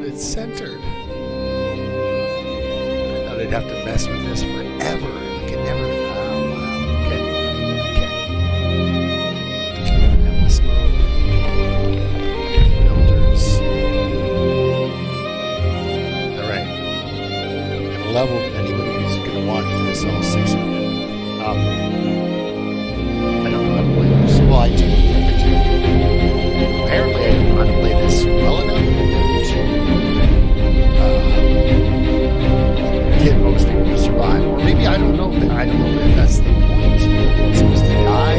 it's centered. I thought I'd have to mess with this forever. Like it never. Oh, wow. Okay. Endless mode. Builders. Alright. I'm gonna level anybody who's gonna watch this, all 6 of them. I don't know how to play this. Well, I do. Apparently, I don't know how to play this well enough to get most people to survive. Or maybe I don't know. I don't know if that's the point. I'm supposed to die.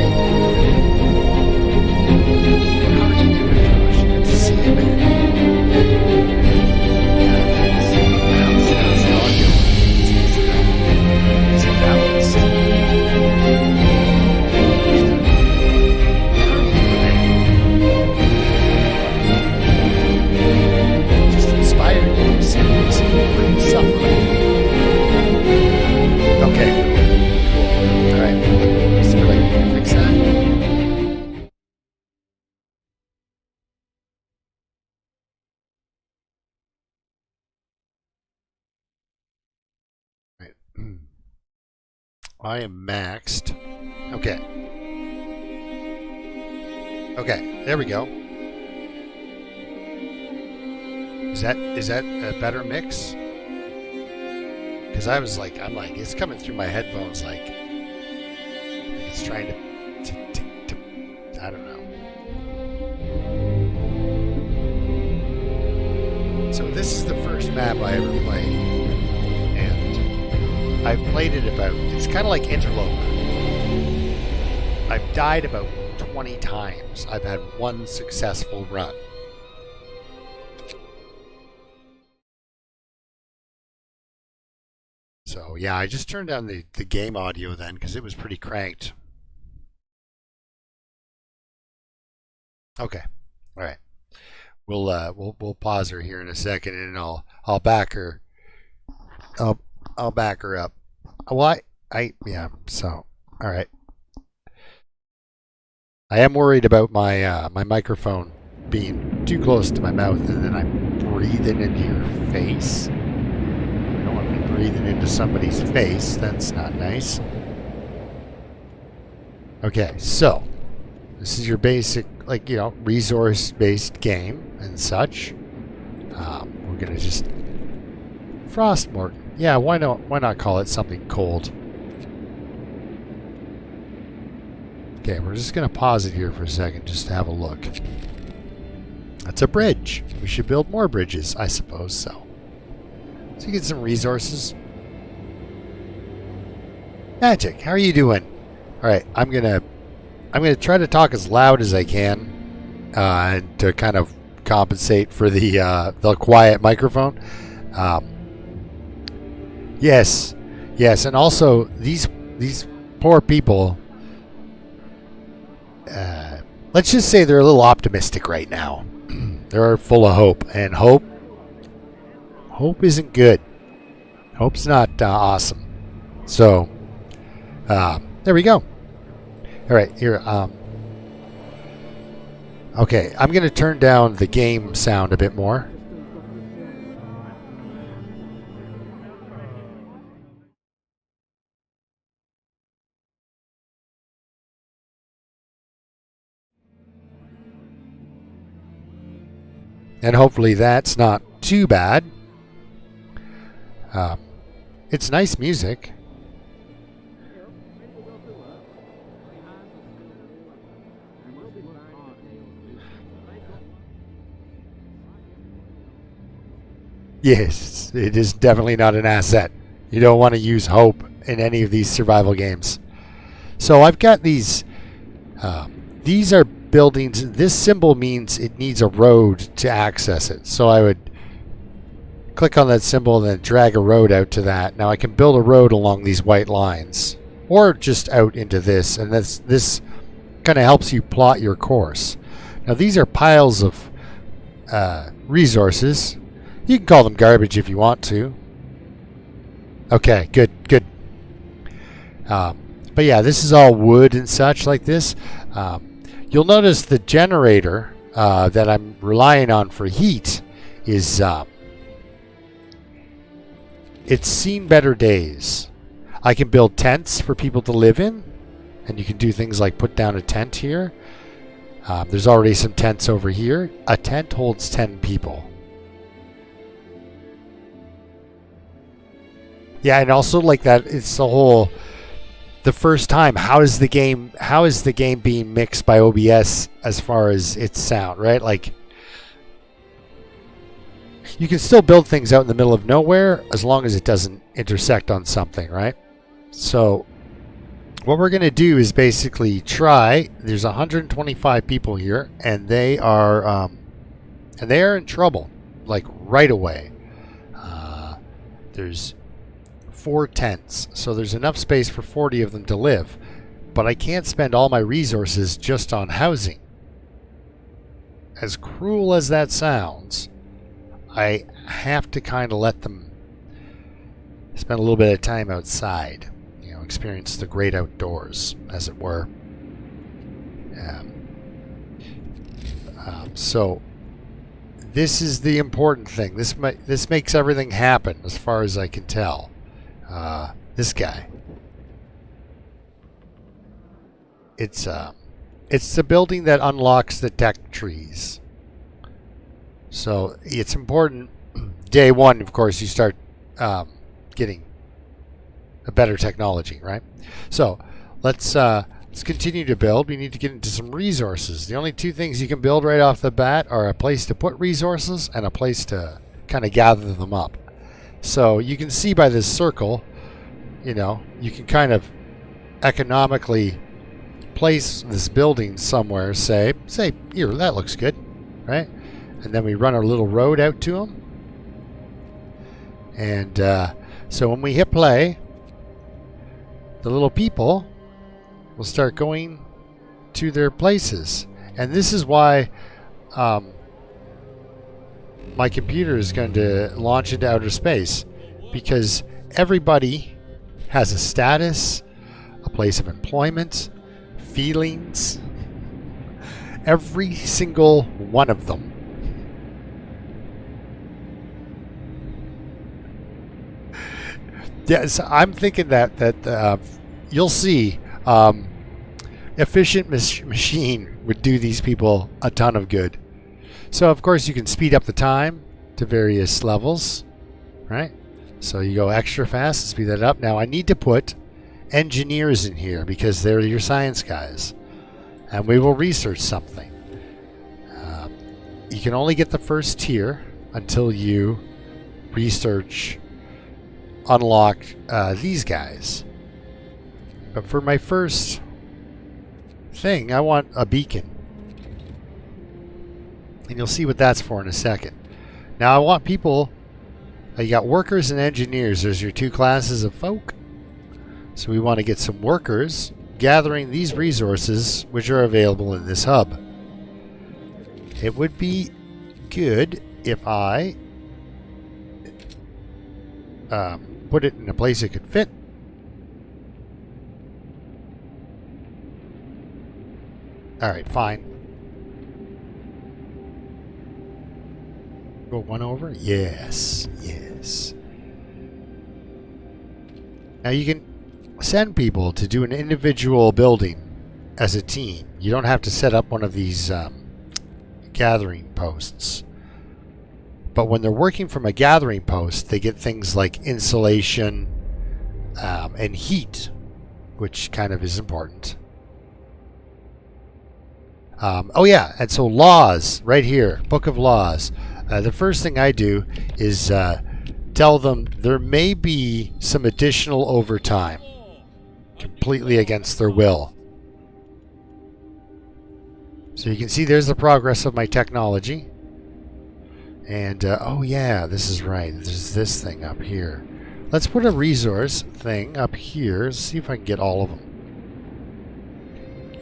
How are you doing, Josh? Good to see you, man. How's the audio? Is it balanced? Just inspired you to see suffering. Okay, cool. Alright. So we're like, fix that. Right. I am maxed. Okay. Okay, there we go. Is that a better mix? Because I'm like, it's coming through my headphones like it's trying to I don't know. So this is the first map I ever played, and I've played it it's kind of like Interloper. I've died about 20 times. I've had one successful run. So yeah, I just turned down the game audio then because it was pretty cranked. Okay, all right. We'll pause her here in a second, and I'll back her. I'll back her up. Well, yeah. So all right. I am worried about my my microphone being too close to my mouth, and then I'm breathing into your face. Breathing into somebody's face. That's not nice. Okay, so this is your basic, like, resource-based game and such. We're gonna just Frostpunk. Yeah, why not call it something cold? Okay, we're just gonna pause it here for a second just to have a look. That's a bridge. We should build more bridges, I suppose so. So you get some resources. Magic, how are you doing? All right, I'm gonna try to talk as loud as I can to kind of compensate for the quiet microphone. Yes, and also these poor people. Let's just say they're a little optimistic right now. They're full of hope, and hope isn't good. Hope's not awesome. So, there we go. All right, here. Okay, I'm going to turn down the game sound a bit more. And hopefully that's not too bad. It's nice music. Yes, it is definitely not an asset. You don't want to use hope in any of these survival games. So I've got these. These are buildings. This symbol means it needs a road to access it. So I would click on that symbol and then drag a road out to that. Now I can build a road along these white lines, or just out into this, and this kind of helps you plot your course. Now these are piles of resources. You can call them garbage if you want to. Okay, good. But yeah, this is all wood and such like this. You'll notice the generator that I'm relying on for heat is it's seen better days. I can build tents for people to live in, and you can do things like put down a tent here. There's already some tents over here. A tent holds 10 people. Yeah, and also like that, it's the first time. How is the game being mixed by OBS as far as its sound, right? Like, you can still build things out in the middle of nowhere as long as it doesn't intersect on something, right? So what we're going to do is basically try. There's 125 people here, and they are in trouble, like right away. There's 4 tents, so there's enough space for 40 of them to live, but I can't spend all my resources just on housing. As cruel as that sounds, I have to kind of let them spend a little bit of time outside, experience the great outdoors, as it were. So this is the important thing. This makes everything happen, as far as I can tell. This guy. It's the building that unlocks the tech trees. So it's important. Day one, of course, you start getting a better technology, right? So let's continue to build. We need to get into some resources. The only 2 things you can build right off the bat are a place to put resources and a place to kind of gather them up. So you can see by this circle, you can kind of economically place this building somewhere. Say here, that looks good, right? And then we run our little road out to them. And so when we hit play, the little people will start going to their places. And this is why my computer is going to launch into outer space, because everybody has a status, a place of employment, feelings, every single one of them. Yes, I'm thinking that you'll see efficient machine would do these people a ton of good. So of course you can speed up the time to various levels, right? So you go extra fast and speed that up. Now I need to put engineers in here because they're your science guys, and we will research something. You can only get the first tier until you unlock these guys. But for my first thing, I want a beacon. And you'll see what that's for in a second. Now I want people, you got workers and engineers. There's your 2 classes of folk. So we want to get some workers gathering these resources which are available in this hub. It would be good if I put it in a place it could fit. Alright, fine. Go 1 over? Yes, yes. Now you can send people to do an individual building as a team. You don't have to set up one of these gathering posts. But when they're working from a gathering post, they get things like insulation and heat, which kind of is important. Oh yeah, and so laws, right here, Book of Laws. The first thing I do is tell them there may be some additional overtime, completely against their will. So you can see there's the progress of my technology. And, oh yeah, this is right. There's this thing up here. Let's put a resource thing up here. See if I can get all of them.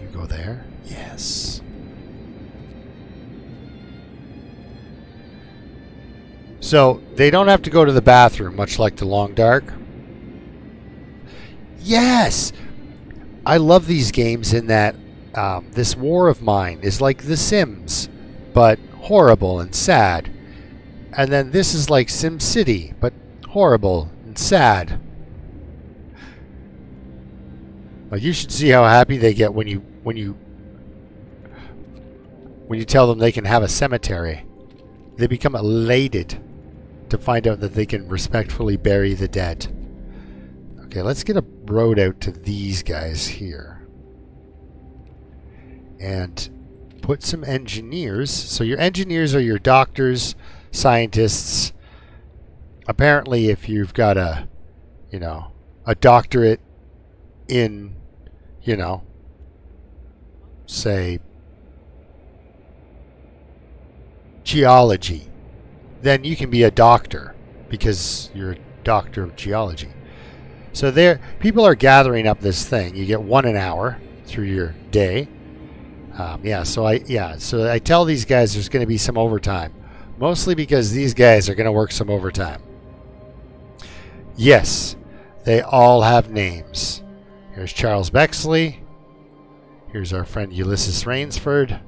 You go there. Yes. So, they don't have to go to the bathroom, much like the Long Dark. Yes! I love these games in that this war of mine is like The Sims, but horrible and sad. And then this is like SimCity, but horrible and and sad. Like, you should see how happy they get when you tell them they can have a cemetery. They become elated to find out that they can respectfully bury the dead. Okay, let's get a road out to these guys here. And put some engineers. So your engineers are your doctors, scientists. Apparently, if you've got a doctorate in, say, geology, then you can be a doctor because you're a doctor of geology. So there, people are gathering up this thing. You get 1 an hour through your day. So I tell these guys there's going to be some overtime, mostly because these guys are going to work some overtime. Yes, they all have names. Here's Charles Bexley. Here's our friend Ulysses Rainsford.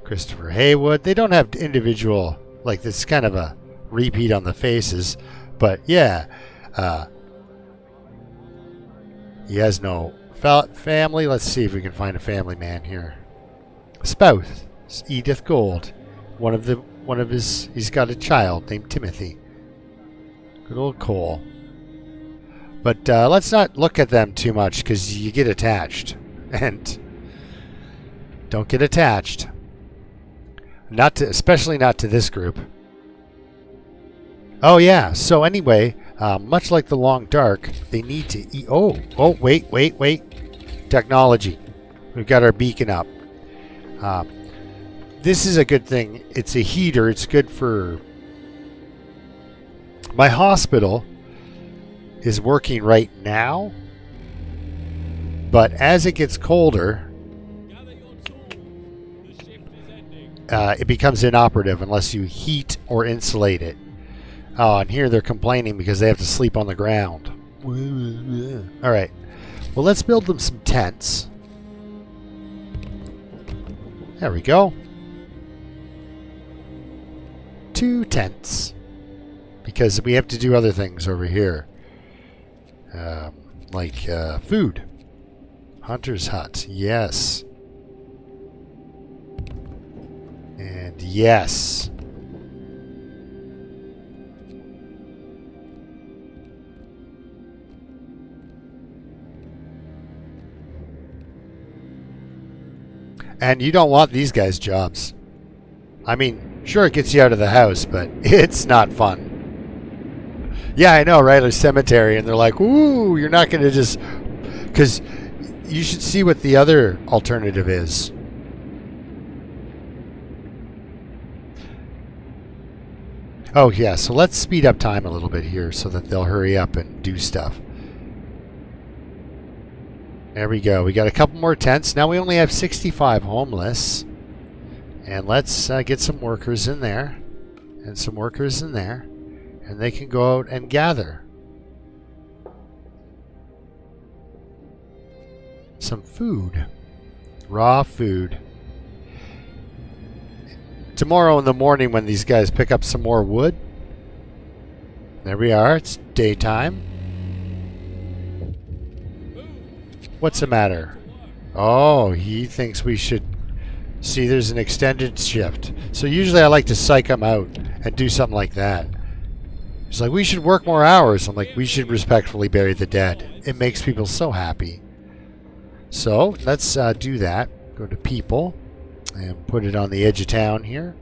Christopher Haywood. They don't have individual, like, this kind of a repeat on the faces, but yeah, he has no family. Let's see if we can find a family man here. Spouse Edith Gold. He's got a child named Timothy. Good old Cole. But let's not look at them too much because you get attached. And don't get attached. Especially not to this group. Oh yeah. So anyway, much like the Long Dark, they need to eat. Oh, wait. Technology. We've got our beacon up. This is a good thing. It's a heater. It's good for... My hospital is working right now, but as it gets colder, it becomes inoperative unless you heat or insulate it. Oh, and here they're complaining because they have to sleep on the ground. All right. Well, let's build them some tents. There we go. 2 tents. Because we have to do other things over here. Like food. Hunter's hut. Yes. And yes. And you don't want these guys' jobs. I mean, sure, it gets you out of the house, but it's not fun. Yeah, I know, right? A cemetery, and they're like, ooh, you're not going to just... Because you should see what the other alternative is. Oh, yeah, so let's speed up time a little bit here so that they'll hurry up and do stuff. There we go. We got a couple more tents. Now we only have 65 homeless. And let's get some workers in there. And some workers in there. And they can go out and gather some food. Raw food. Tomorrow in the morning when these guys pick up some more wood. There we are. It's daytime. What's the matter? Oh, he thinks we should... See, there's an extended shift. So usually I like to psych him out and do something like that. He's like, we should work more hours. I'm like, we should respectfully bury the dead. It makes people so happy. So let's do that. Go to people and put it on the edge of town here.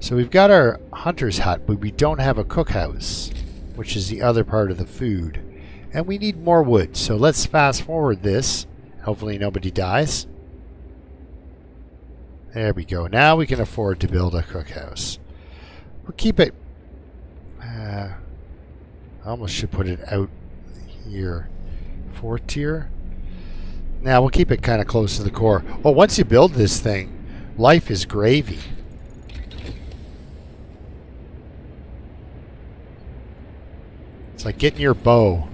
So we've got our hunter's hut, but we don't have a cookhouse, which is the other part of the food. And we need more wood. So let's fast forward this. Hopefully nobody dies. There we go. Now we can afford to build a cookhouse. We'll keep it... I almost should put it out here. 4th tier. Now we'll keep it kind of close to the core. Well, once you build this thing, life is gravy. It's like getting your bow.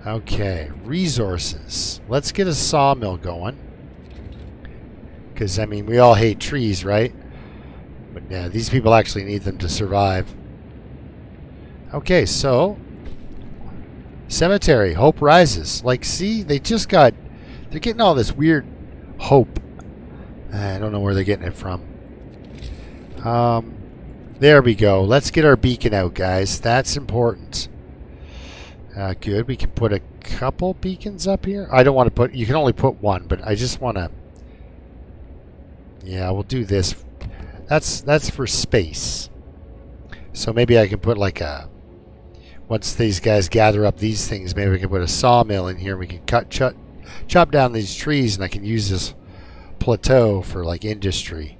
Okay, resources. Let's get a sawmill going. Because, I mean, we all hate trees, right? But yeah, these people actually need them to survive. Okay, so cemetery, hope rises. Like, see, they're getting all this weird hope. I don't know where they're getting it from. There we go. Let's get our beacon out, guys. That's important. Good. We can put a couple beacons up here. I don't want to put... You can only put one, but I just want to... Yeah, we'll do this. That's for space. So maybe I can put like a... Once these guys gather up these things, maybe we can put a sawmill in here. We can chop down these trees, and I can use this plateau for like industry.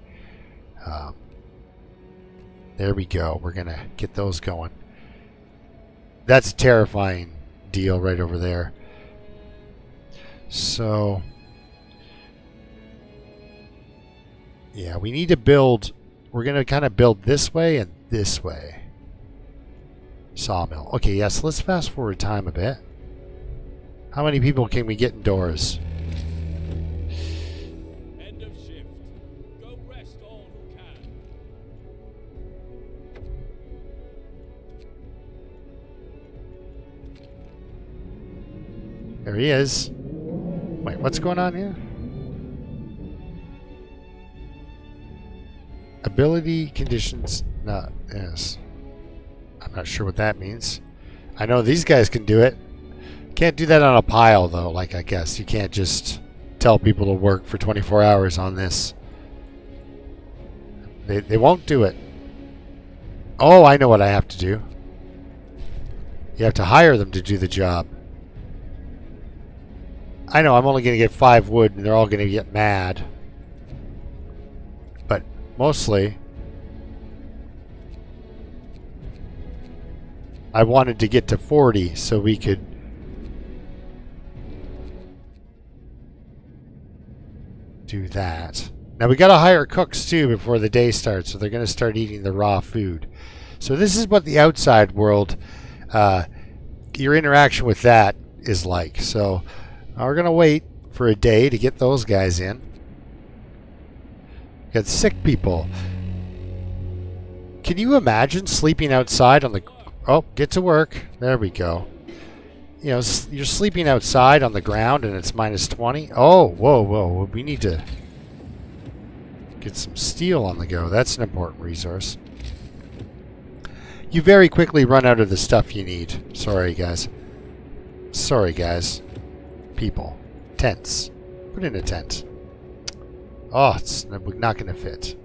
There we go. We're gonna get those going. That's a terrifying deal right over there. So yeah, we need to build. We're gonna kind of build this way and this way. Sawmill. Okay, yes. Let's fast forward time a bit. How many people can we get indoors? End of shift. Go rest all who can. There he is. Wait, what's going on here? Ability conditions not yes. I'm not sure what that means. I know these guys can do it. Can't do that on a pile though, like I guess. You can't just tell people to work for 24 hours on this. They won't do it. Oh, I know what I have to do. You have to hire them to do the job. I know I'm only going to get 5 wood and they're all going to get mad. But mostly I wanted to get to 40 so we could do that. Now we got to hire cooks too before the day starts, so they're going to start eating the raw food. So this is what the outside world, your interaction with that is like. So we're going to wait for a day to get those guys in. Got sick people. Can you imagine sleeping outside on the... Oh, get to work. There we go. You know, you're sleeping outside on the ground and it's minus 20. Oh, whoa, whoa. We need to get some steel on the go. That's an important resource. You very quickly run out of the stuff you need. Sorry, guys. Sorry, guys. People. Tents. Put in a tent. Oh, it's not going to fit.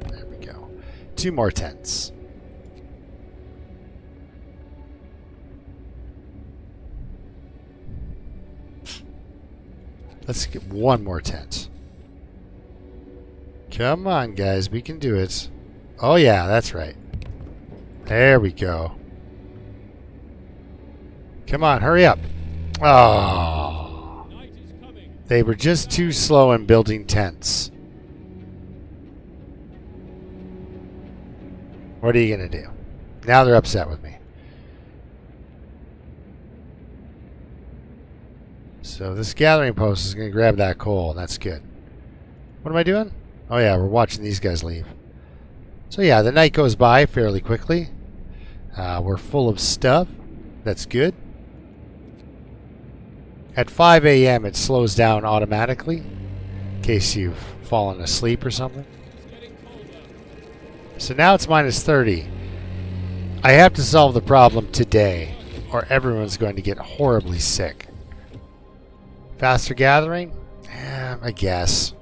There we go. 2 more tents. Let's get 1 more tent. Come on, guys. We can do it. Oh, yeah, that's right. There we go. Come on, hurry up. Oh. They were just too slow in building tents. What are you going to do? Now they're upset with me. So this gathering post is going to grab that coal, and that's good. What am I doing? Oh yeah, we're watching these guys leave. So yeah, the night goes by fairly quickly. We're full of stuff. That's good. At 5 a.m. it slows down automatically, in case you've fallen asleep or something. So now it's minus 30. I have to solve the problem today, or everyone's going to get horribly sick. Faster gathering? I guess.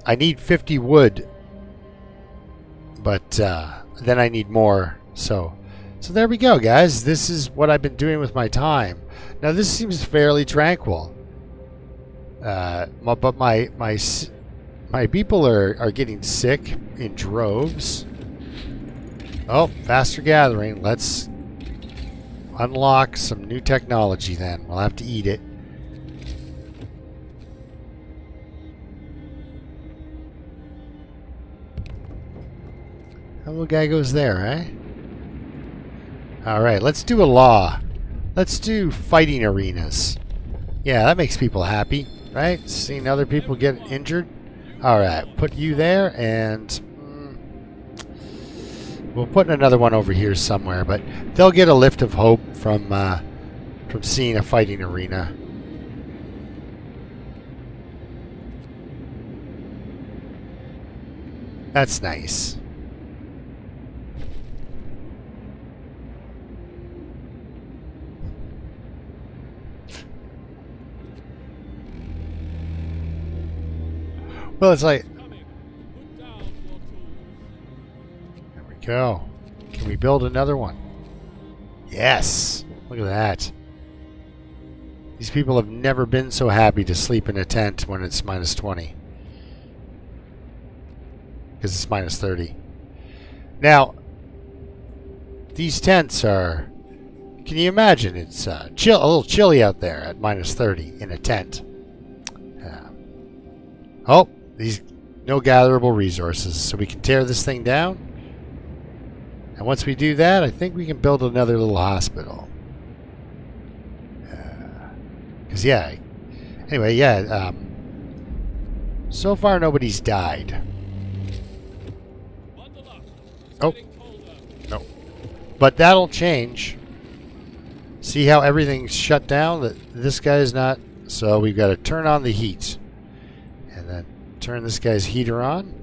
I need 50 wood, but then I need more. So there we go, guys. This is what I've been doing with my time. Now this seems fairly tranquil, but my people are getting sick in droves. Oh, faster gathering. Let's unlock some new technology then. We'll have to eat it. That little guy goes there, eh? Alright, let's do a law. Let's do fighting arenas. Yeah, that makes people happy, right? Seeing other people get injured. Alright, put you there and... We'll put another one over here somewhere, but they'll get a lift of hope from seeing a fighting arena. That's nice. Well, it's like... There we go. Can we build another one? Yes! Look at that. These people have never been so happy to sleep in a tent when it's minus 20. Because it's minus 30. Now, these tents are... Can you imagine? It's a little chilly out there at minus 30 in a tent. Oh, these no gatherable resources. So we can tear this thing down. And once we do that, I think we can build another little hospital. Because, yeah. Anyway, yeah. So far, nobody's died. Oh. No. But that'll change. See how everything's shut down? This guy is not. So we've got to turn on the heat. And then turn this guy's heater on.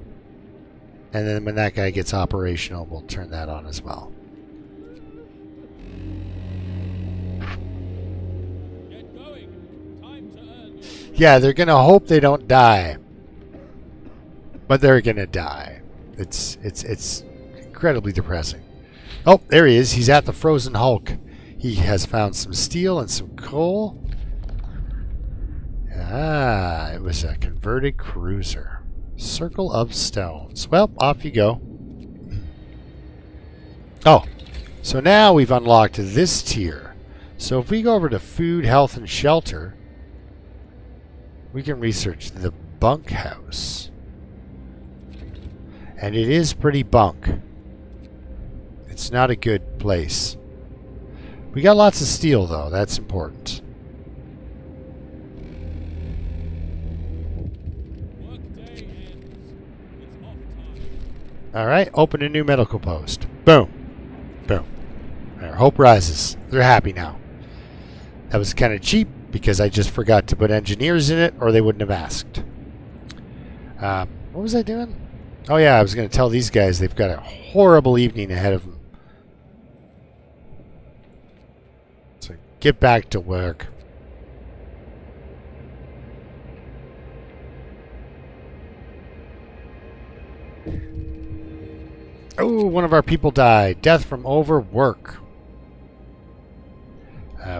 And then when that guy gets operational, we'll turn that on as well. Get going. Time to earn. Yeah, they're going to hope they don't die. But they're going to die. It's incredibly depressing. Oh, there he is. He's at the Frozen Hulk. He has found some steel and some coal. Ah, it was a converted cruiser. Circle of Stones. Well, off you go. Oh, so now we've unlocked this tier. So if we go over to food, health, and shelter, we can research the bunkhouse. And it is pretty bunk. It's not a good place. We got lots of steel, though. That's important. Alright, open a new medical post. Boom. Boom. Our hope rises. They're happy now. That was kind of cheap because I just forgot to put engineers in it or they wouldn't have asked. What was I doing? Oh yeah, I was going to tell these guys they've got a horrible evening ahead of them. So get back to work. Oh, one of our people died. Death from overwork.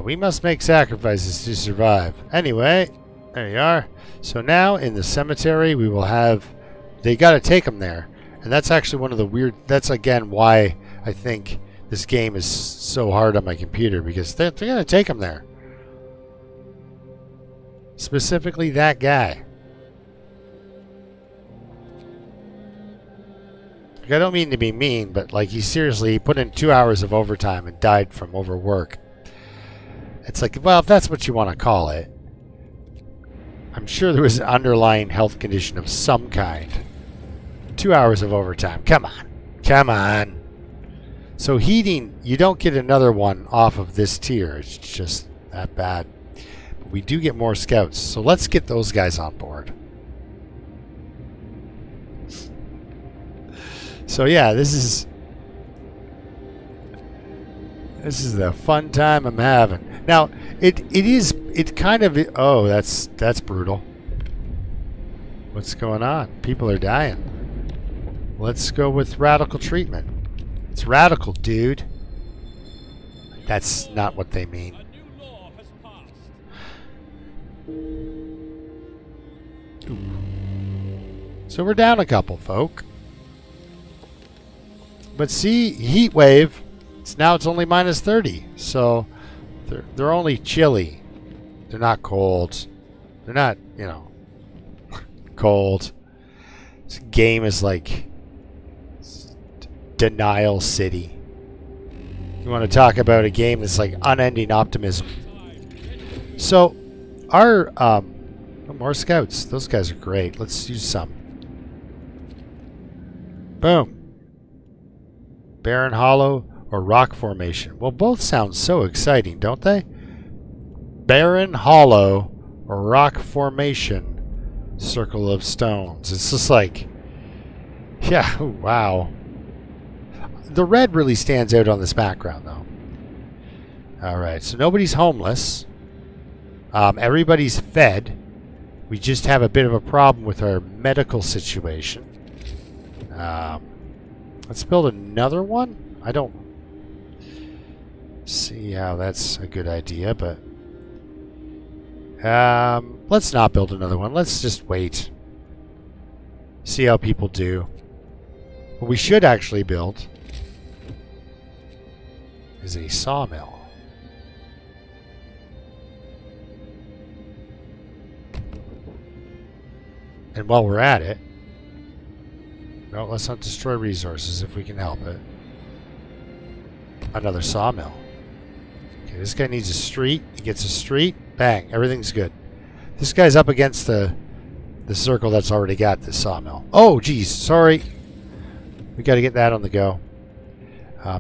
We must make sacrifices to survive. Anyway, there you are. So now in the cemetery we will have... They got to take them there. And that's actually one of the weird... That's again why I think this game is so hard on my computer. Because they're going to take them there. Specifically that guy. I don't mean to be mean, but like he put in 2 hours of overtime and died from overwork. It's like, well, if that's what you want to call it, I'm sure there was an underlying health condition of some kind. 2 hours of overtime. Come on. Come on. So heating, you don't get another one off of this tier. It's just that bad. But we do get more scouts. So let's get those guys on board. So yeah, this is the fun time I'm having. Now, it kind of, oh, that's brutal. What's going on? People are dying. Let's go with radical treatment. It's radical, dude. That's not what they mean. A new law has passed. So we're down a couple, folk. But see, heat wave. Now it's only minus 30, so they're only chilly. They're not cold. They're not, cold. This game is like Denial City. You want to talk about a game that's like unending optimism. So our more scouts. Those guys are great. Let's use some. Boom. Barren Hollow or Rock Formation. Well, both sound so exciting, don't they? Barren Hollow or Rock Formation. Circle of Stones. It's just like, yeah, oh, wow. The red really stands out on this background, though. Alright, so nobody's homeless. Everybody's fed. We just have a bit of a problem with our medical situation. Let's build another one. I don't see how that's a good idea, but let's not build another one. Let's just wait. See how people do. What we should actually build is a sawmill. And while we're at it, no, let's not destroy resources if we can help it. Another sawmill. Okay, this guy needs a street. He gets a street. Bang, everything's good. This guy's up against the circle that's already got this sawmill. Oh, geez, sorry. We got to get that on the go.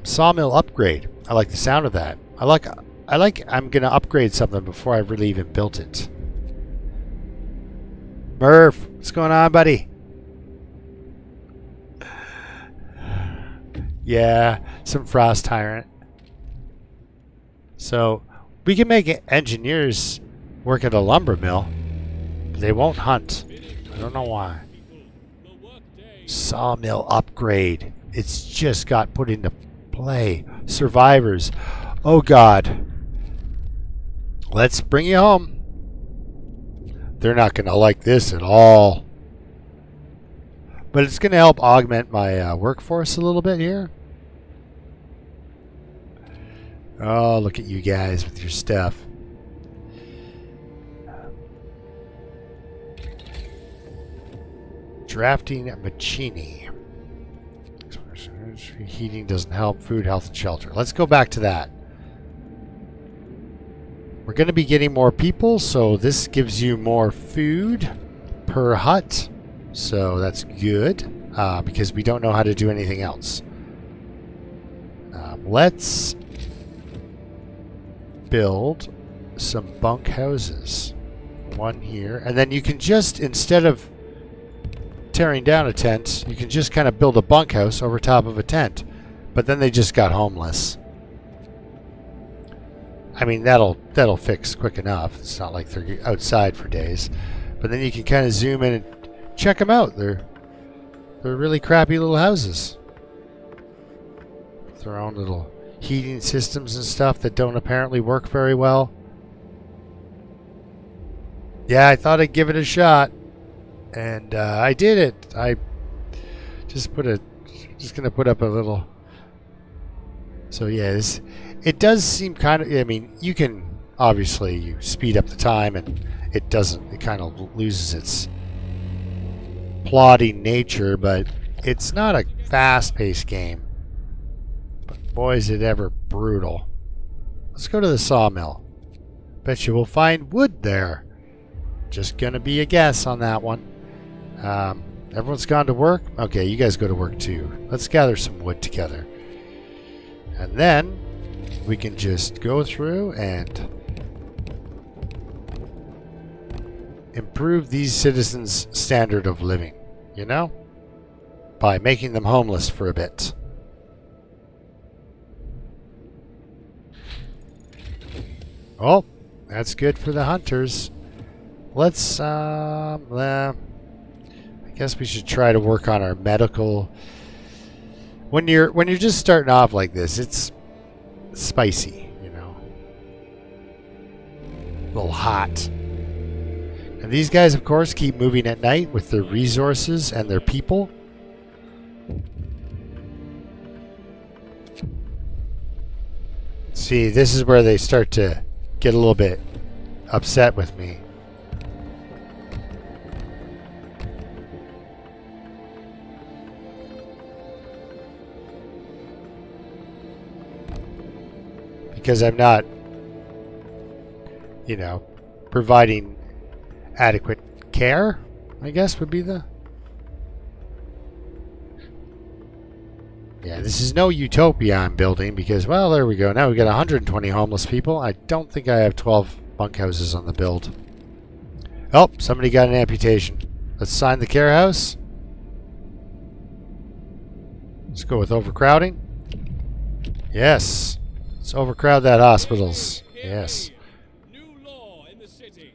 Sawmill upgrade. I like the sound of that. I'm gonna upgrade something before I really even built it. Murph, what's going on, buddy? Yeah, some frost tyrant. So we can make engineers work at a lumber mill, but they won't hunt. I don't know why. Sawmill upgrade. It's just got put into play. Survivors. Oh God. Let's bring you home. They're not going to like this at all. But it's going to help augment my workforce a little bit here. Oh, look at you guys with your stuff. Drafting Machini. Heating doesn't help. Food, health, and shelter. Let's go back to that. We're going to be getting more people, so this gives you more food per hut. So that's good, because we don't know how to do anything else. Let's build some bunk houses. One here. And then you can just, instead of tearing down a tent, you can just kind of build a bunkhouse over top of a tent. But then they just got homeless. I mean, that'll fix quick enough. It's not like they're outside for days. But then you can kind of zoom in and check them out. They're really crappy little houses. Their own little heating systems and stuff that don't apparently work very well. Yeah, I thought I'd give it a shot. And I did it. I just gonna put up a little. So yeah, it does seem kind of. I mean, you can obviously you speed up the time, and it doesn't. It kind of loses its plodding nature, but it's not a fast-paced game. But boy, is it ever brutal. Let's go to the sawmill. Bet you we'll find wood there. Just gonna be a guess on that one. Everyone's gone to work? Okay, you guys go to work too. Let's gather some wood together. And then we can just go through and improve these citizens' standard of living, you know? By making them homeless for a bit. Oh, that's good for the hunters. Let's, I guess we should try to work on our medical. When you're just starting off like this, it's spicy, you know. A little hot. And these guys, of course, keep moving at night with their resources and their people. See, this is where they start to get a little bit upset with me. Because I'm not, you know, providing adequate care, I guess would be the... Yeah, this is no utopia I'm building because, well, there we go. Now we got 120 homeless people. I don't think I have 12 bunkhouses on the build. Oh, somebody got an amputation. Let's sign the care house. Let's go with overcrowding. Yes. Let's overcrowd that hospitals. Yes. New law in the city.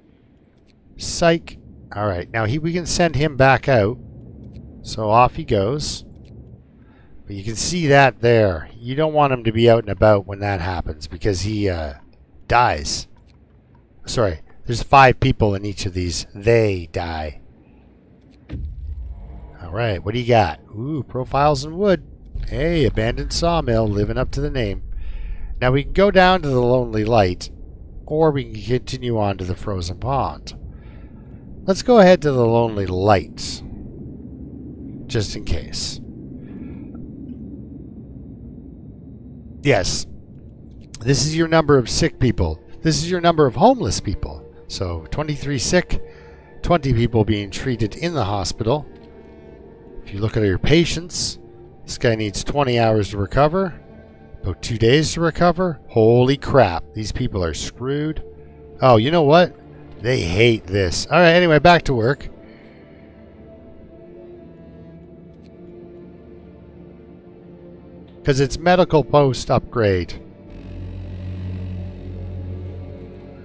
Psych. All right. Now we can send him back out. So off he goes. But you can see that there. You don't want him to be out and about when that happens because he dies. Sorry. There's 5 people in each of these. They die. All right. What do you got? Ooh, profiles in wood. Hey, abandoned sawmill, living up to the name. Now we can go down to the Lonely Light, or we can continue on to the Frozen Pond. Let's go ahead to the Lonely Light, just in case. Yes, this is your number of sick people. This is your number of homeless people. So 23 sick, 20 people being treated in the hospital. If you look at your patients, this guy needs 20 hours to recover. About 2 days to recover. Holy crap. These people are screwed. Oh, you know what? They hate this. All right, anyway, back to work. Because it's medical post upgrade.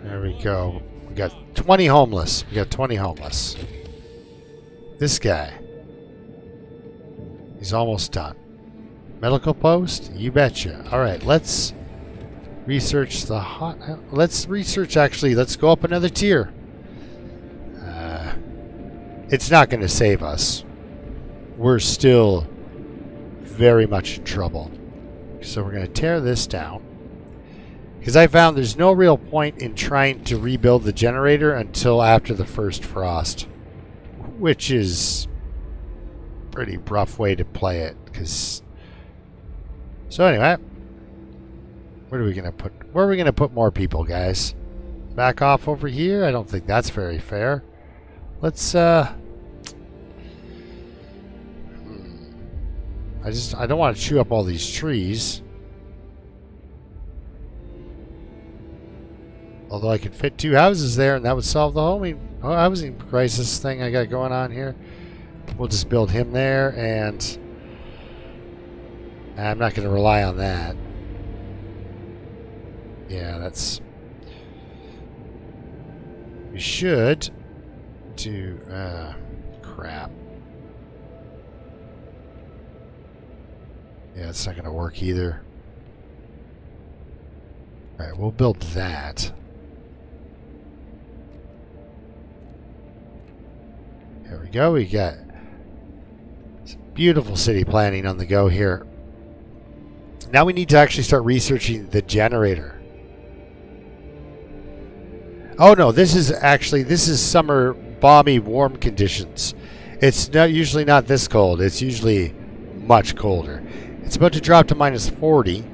There we go. We got 20 homeless. We got 20 homeless. This guy. He's almost done. Medical post? You betcha. Alright, let's research the hot... Let's research, actually, let's go up another tier. It's not going to save us. We're still very much in trouble. So we're going to tear this down. Because I found there's no real point in trying to rebuild the generator until after the first frost. Which is a pretty rough way to play it. So anyway, where are we going to put more people, guys? Back off over here? I don't think that's very fair. Let's I don't want to chew up all these trees. Although I could fit 2 houses there and that would solve the housing crisis thing I got going on here. We'll just build him there, and I'm not going to rely on that. Yeah, that's... We should do... crap. Yeah, it's not going to work either. Alright, we'll build that. There we go. We got some beautiful city planning on the go here. Now we need to actually start researching the generator. Oh no, this is summer balmy warm conditions. It's usually not this cold. It's usually much colder. It's about to drop to minus 40.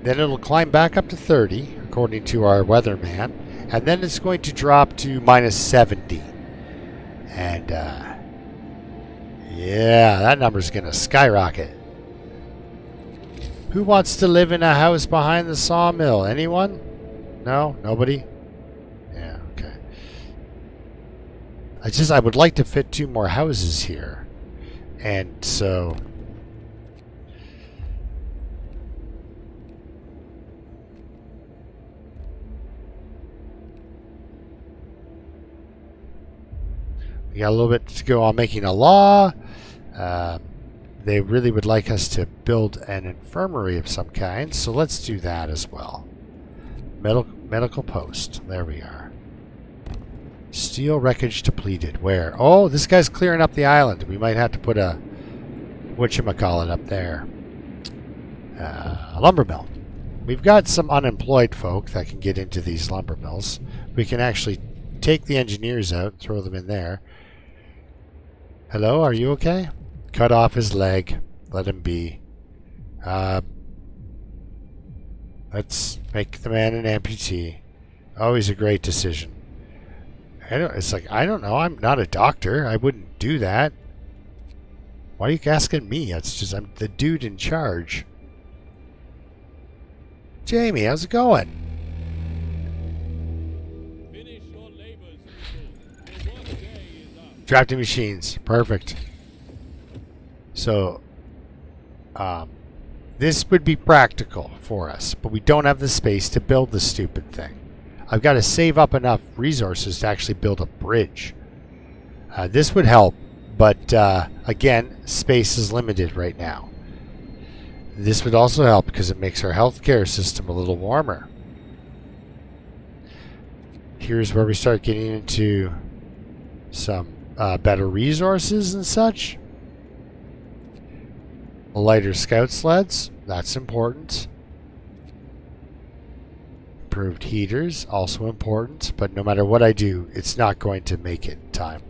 Then it'll climb back up to 30, according to our weatherman. And then it's going to drop to minus 70. And, yeah, that number's going to skyrocket. Who wants to live in a house behind the sawmill? Anyone? No? Nobody? Yeah, okay. I would like to fit 2 more houses here. And so... we got a little bit to go on making a law. They really would like us to build an infirmary of some kind, so let's do that as well. Medical post. There we are. Steel wreckage depleted. Where? Oh, this guy's clearing up the island. We might have to put a whatchamacallit up there. A lumber mill. We've got some unemployed folk that can get into these lumber mills. We can actually take the engineers out and throw them in there. Hello, are you okay? Cut off his leg. Let him be. Let's make the man an amputee. Always a great decision. I don't know. I'm not a doctor. I wouldn't do that. Why are you asking me? It's just I'm the dude in charge. Jamie, how's it going? Finish your labors, people. Your work day is up. Drafting machines. Perfect. So, this would be practical for us, but we don't have the space to build the stupid thing. I've got to save up enough resources to actually build a bridge. This would help, but again, space is limited right now. This would also help because it makes our healthcare system a little warmer. Here's where we start getting into some better resources and such. Lighter scout sleds, that's important. Improved heaters, also important, but no matter what I do, it's not going to make it in time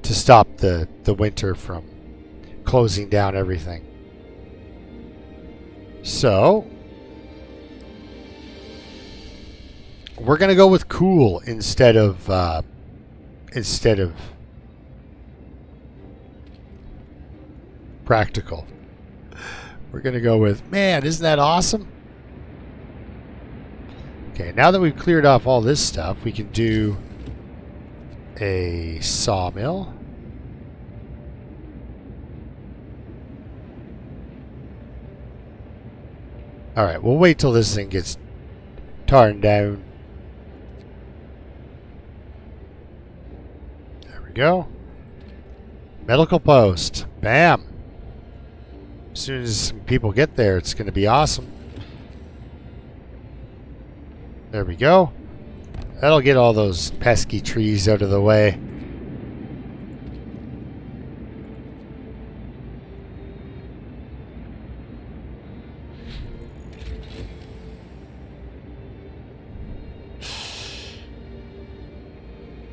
to stop the winter from closing down everything. So, we're going to go with cool instead of practical. We're going to go with, man, isn't that awesome? Okay, now that we've cleared off all this stuff, we can do a sawmill. Alright, we'll wait till this thing gets torn down. There we go. Medical post. Bam! As soon as some people get there, it's going to be awesome. There we go. That'll get all those pesky trees out of the way.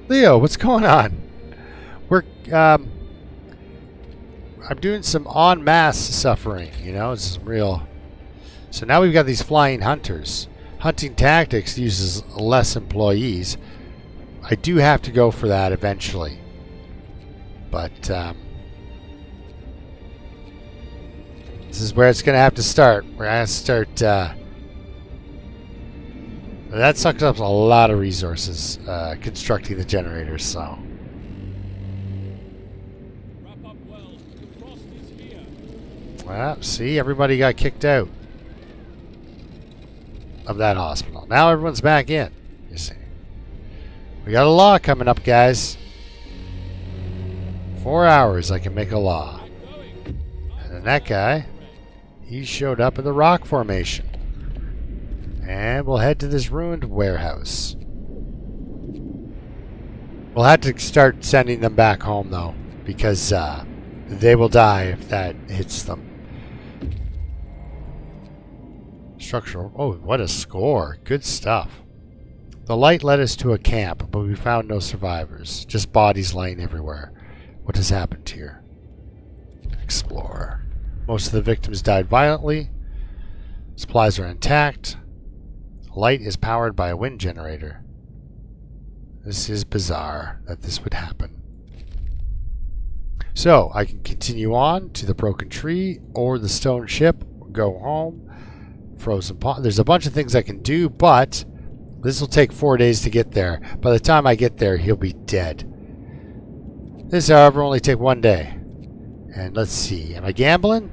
Leo, what's going on? We're I'm doing some en masse suffering, you know, it's some real. So now we've got these flying hunters. Hunting tactics uses less employees. I do have to go for that eventually. But this is where it's going to have to start. We're going to start. That sucks up a lot of resources constructing the generators, so. Wrap up well. The frost is here. Well, see, everybody got kicked out of that hospital. Now everyone's back in, you see. We got a law coming up, guys. 4 hours I can make a law. And then that guy, he showed up in the rock formation. And we'll head to this ruined warehouse. We'll have to start sending them back home, though, because they will die if that hits them. Structural. Oh, what a score. Good stuff. The light led us to a camp, but we found no survivors. Just bodies lying everywhere. What has happened here? Explore. Most of the victims died violently. Supplies are intact. Light is powered by a wind generator. This is bizarre that this would happen. So, I can continue on to the broken tree or the stone ship, go home, frozen pond. There's a bunch of things I can do, but this will take 4 days to get there. By the time I get there, he'll be dead. This, however, only take 1 day. And let's see, am I gambling?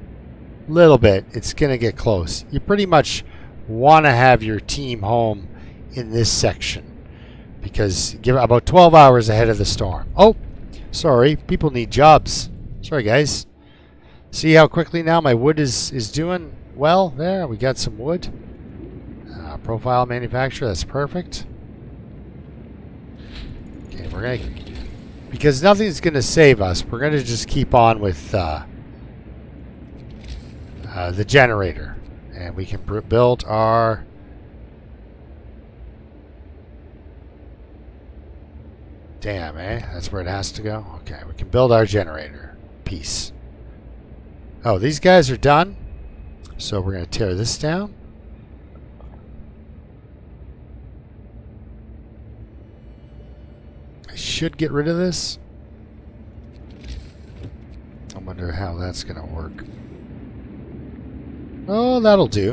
Little bit. It's going to get close. You pretty much want to have your team home in this section because give about 12 hours ahead of the storm. Oh, sorry, people need jobs. Sorry, guys. See how quickly now my wood is doing well there? We got some wood. Profile manufacturer, that's perfect. Okay, we're gonna, because nothing's gonna save us, we're gonna just keep on with the generator. And we can build our damn, that's where it has to go. Okay, we can build our generator. Peace. Oh, these guys are done. So we're going to tear this down. I should get rid of this. I'm going wonder how that's going to work. Oh, that'll do.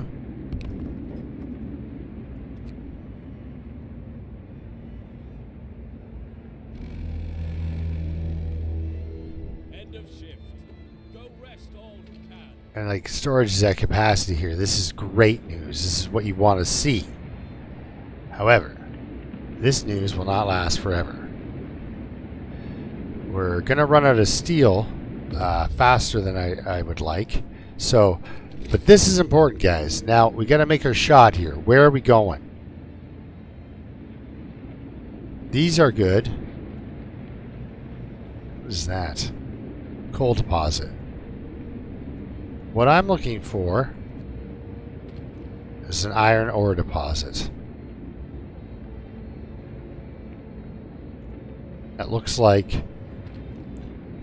End of shift. Go rest all who can. And like storage is at capacity here. This is great news. This is what you want to see. However, this news will not last forever. We're going to run out of steel faster than I would like. So, but this is important, guys. Now, we got to make our shot here. Where are we going? These are good. What is that? Coal deposit. What I'm looking for is an iron ore deposit. That looks like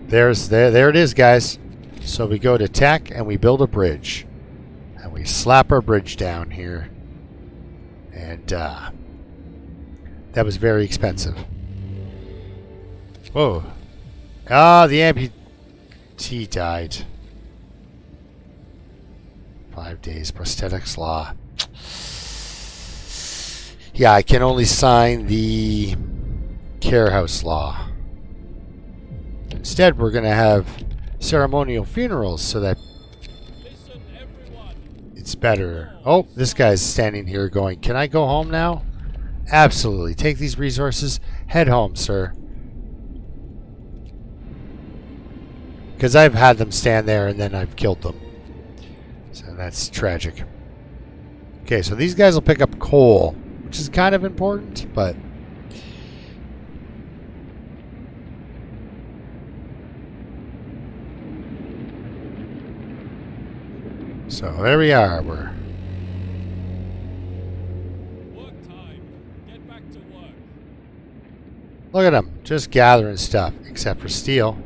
there it is, guys. So we go to tech and we build a bridge. And we slap our bridge down here. And that was very expensive. Whoa. Ah, the amputee died. 5 days. Prosthetics law. Yeah, I can only sign the care house law. Instead, we're going to have ceremonial funerals so that Listen, everyone. it's better. Oh, this guy's standing here going, can I go home now? Absolutely. Take these resources. Head home, sir. Because I've had them stand there and then I've killed them. So that's tragic. Okay, so these guys will pick up coal, which is kind of important, but so there we are. We're Work time. Get back to work. look at them, just gathering stuff, except for steel.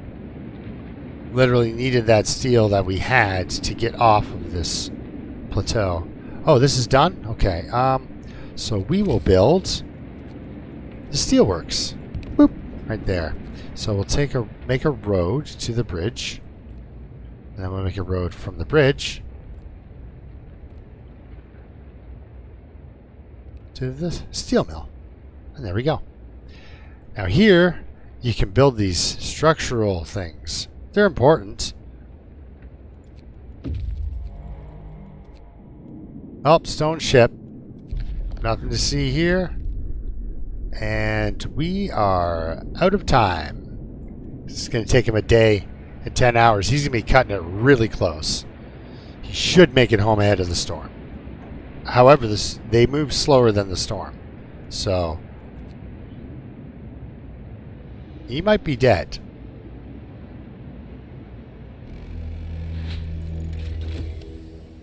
Literally needed that steel that we had to get off of this plateau. Oh, this is done? Okay. So we will build the steelworks. Boop, right there. So we'll make a road to the bridge. And then we'll make a road from the bridge to the steel mill. And there we go. Now here, you can build these structural things. They're important. Oh, stone ship. Nothing to see here. And we are out of time. This is going to take him a day and 10 hours. He's going to be cutting it really close. He should make it home ahead of the storm. However, they move slower than the storm. So, he might be dead.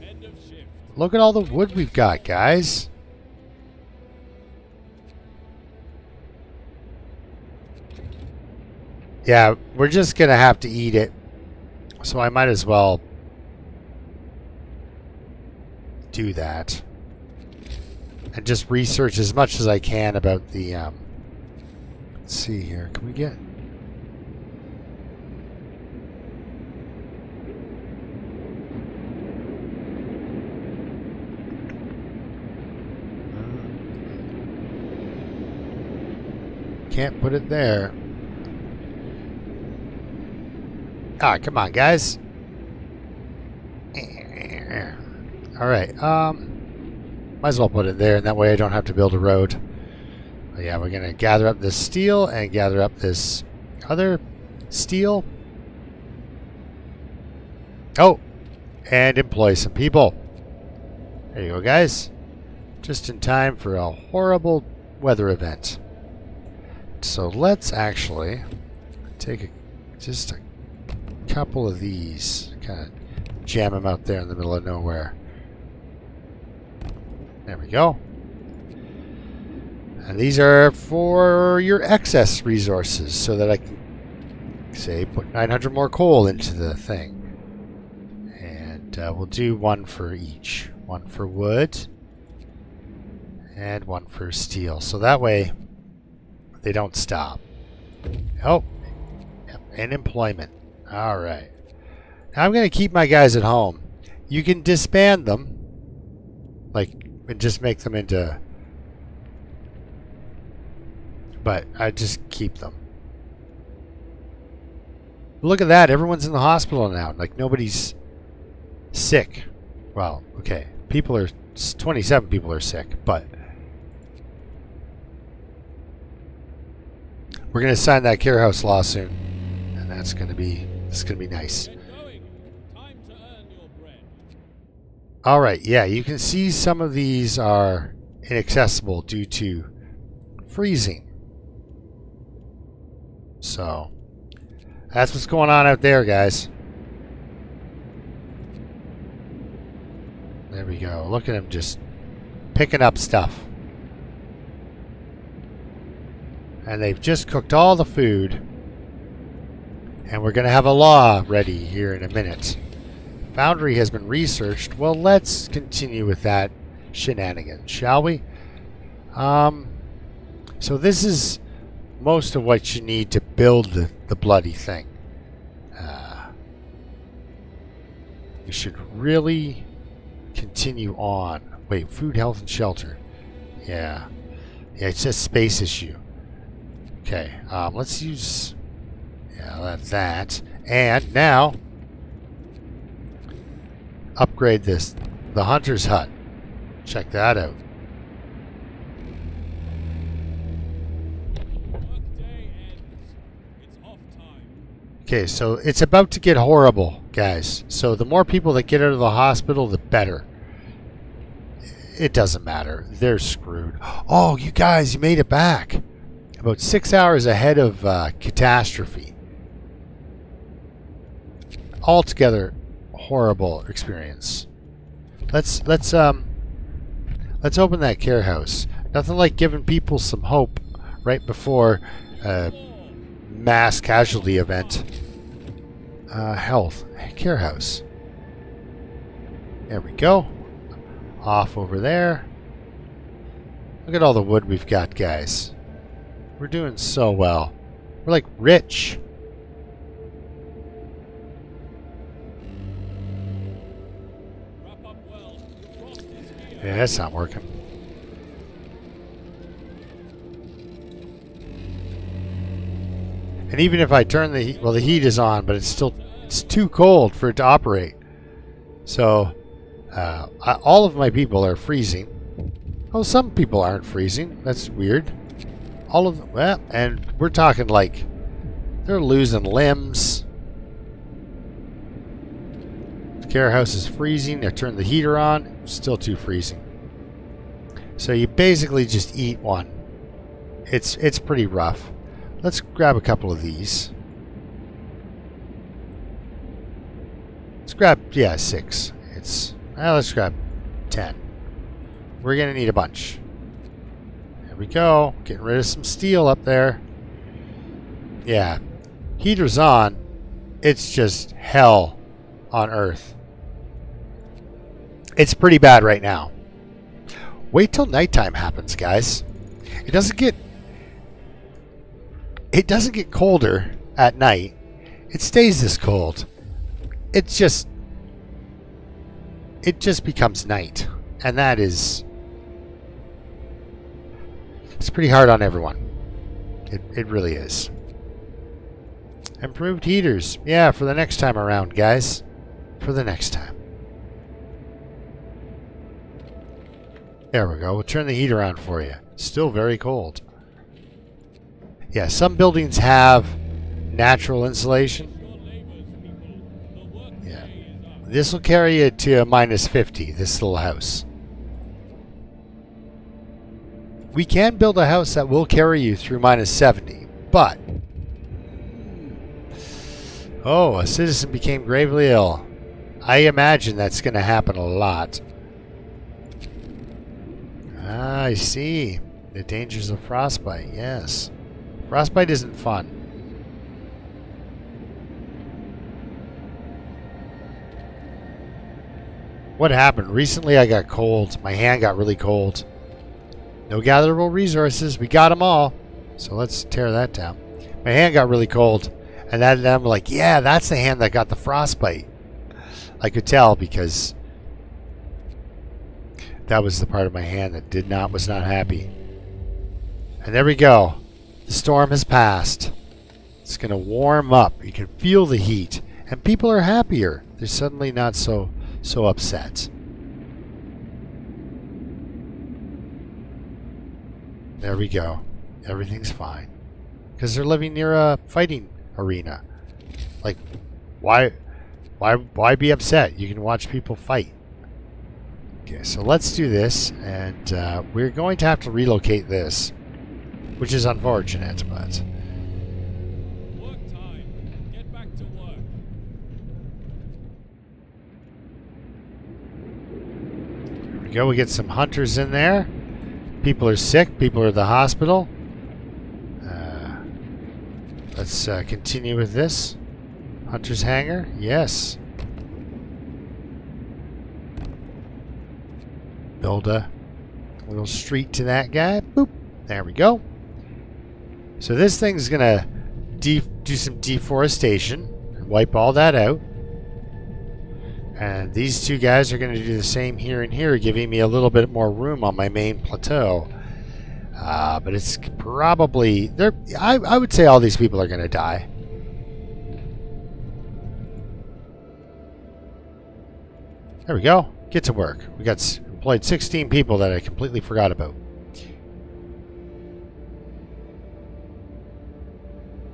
End of shift. Look at all the wood we've got, guys. Yeah, we're just going to have to eat it. So I might as well do that. And just research as much as I can about the... let's see here. Can we get... Can't put it there. Ah, come on, guys. All right. Might as well put it there, and that way I don't have to build a road. But yeah, we're gonna gather up this steel and gather up this other steel. Oh, and employ some people. There you go, guys. Just in time for a horrible weather event. So let's actually take just a couple of these, kind of jam them out there in the middle of nowhere. There we go. And these are for your excess resources, so that I can, say, put 900 more coal into the thing. And we'll do one for each. One for wood, and one for steel. So that way, they don't stop. Oh, and employment. All right. I'm going to keep my guys at home. You can disband them. Like, and just make them into... But I just keep them. Look at that. Everyone's in the hospital now. Like, nobody's sick. Well, okay. 27 people are sick, but... We're going to sign that care house law soon. And it's going to be nice. Alright, yeah, you can see some of these are inaccessible due to freezing. So, that's what's going on out there, guys. There we go. Look at him just picking up stuff. And they've just cooked all the food. And we're going to have a law ready here in a minute. Foundry has been researched. Well, let's continue with that shenanigans, shall we? So this is most of what you need to build the bloody thing. We should really continue on. Wait, food, health, and shelter. Yeah. Yeah, it's a space issue. Okay, let's use... Yeah, that. And now... upgrade the hunter's hut. Check that out. Okay, so it's about to get horrible, guys. So the more people that get out of the hospital, the better. It doesn't matter. They're screwed. Oh, you guys, you made it back. About 6 hours ahead of catastrophe. Altogether, horrible experience. Let's open that care house. Nothing like giving people some hope right before a mass casualty event. Health care house. There we go. Off over there. Look at all the wood we've got, guys. We're doing so well. We're like rich. Yeah, that's not working. And even if I turn the heat, well, the heat is on, but it's too cold for it to operate. So, all of my people are freezing. Oh, some people aren't freezing. That's weird. All of them, well, and we're talking like they're losing limbs. The care house is freezing. I turned the heater on. Still too freezing. So you basically just eat one. It's pretty rough. Let's grab a couple of these. Let's grab 6. Let's grab 10. We're gonna need a bunch. There we go. Getting rid of some steel up there. Yeah. Heater's on. It's just hell on Earth. It's pretty bad right now. Wait till nighttime happens, guys. It doesn't get colder at night. It stays this cold. It just becomes night. And that is... It's pretty hard on everyone. It really is. Improved heaters. Yeah, for the next time around, guys. For the next time. There we go. We'll turn the heater on for you. Still very cold. Yeah, some buildings have natural insulation. Yeah. This will carry you to a -50, this little house. We can build a house that will carry you through -70, but... Oh, a citizen became gravely ill. I imagine that's going to happen a lot. Ah, I see. The dangers of frostbite, yes. Frostbite isn't fun. What happened? Recently I got cold. My hand got really cold. No gatherable resources. We got them all. So let's tear that down. My hand got really cold. And then I'm like, yeah, that's the hand that got the frostbite. I could tell because that was the part of my hand that was not happy. And there we go. The storm has passed. It's going to warm up. You can feel the heat. And people are happier. They're suddenly not so upset. There we go. Everything's fine. Because they're living near a fighting arena. Like, why be upset? You can watch people fight. Okay, so let's do this. And we're going to have to relocate this. Which is unfortunate, but... Work time. Get back to work. There we go. We get some hunters in there. People are sick. People are at the hospital. Let's continue with this. Hunter's hangar. Yes. Build a little street to that guy. Boop. There we go. So this thing's going to do some deforestation and wipe all that out. And these two guys are going to do the same here and here, giving me a little bit more room on my main plateau. But it's probably... I would say all these people are going to die. There we go. Get to work. We got employed 16 people that I completely forgot about.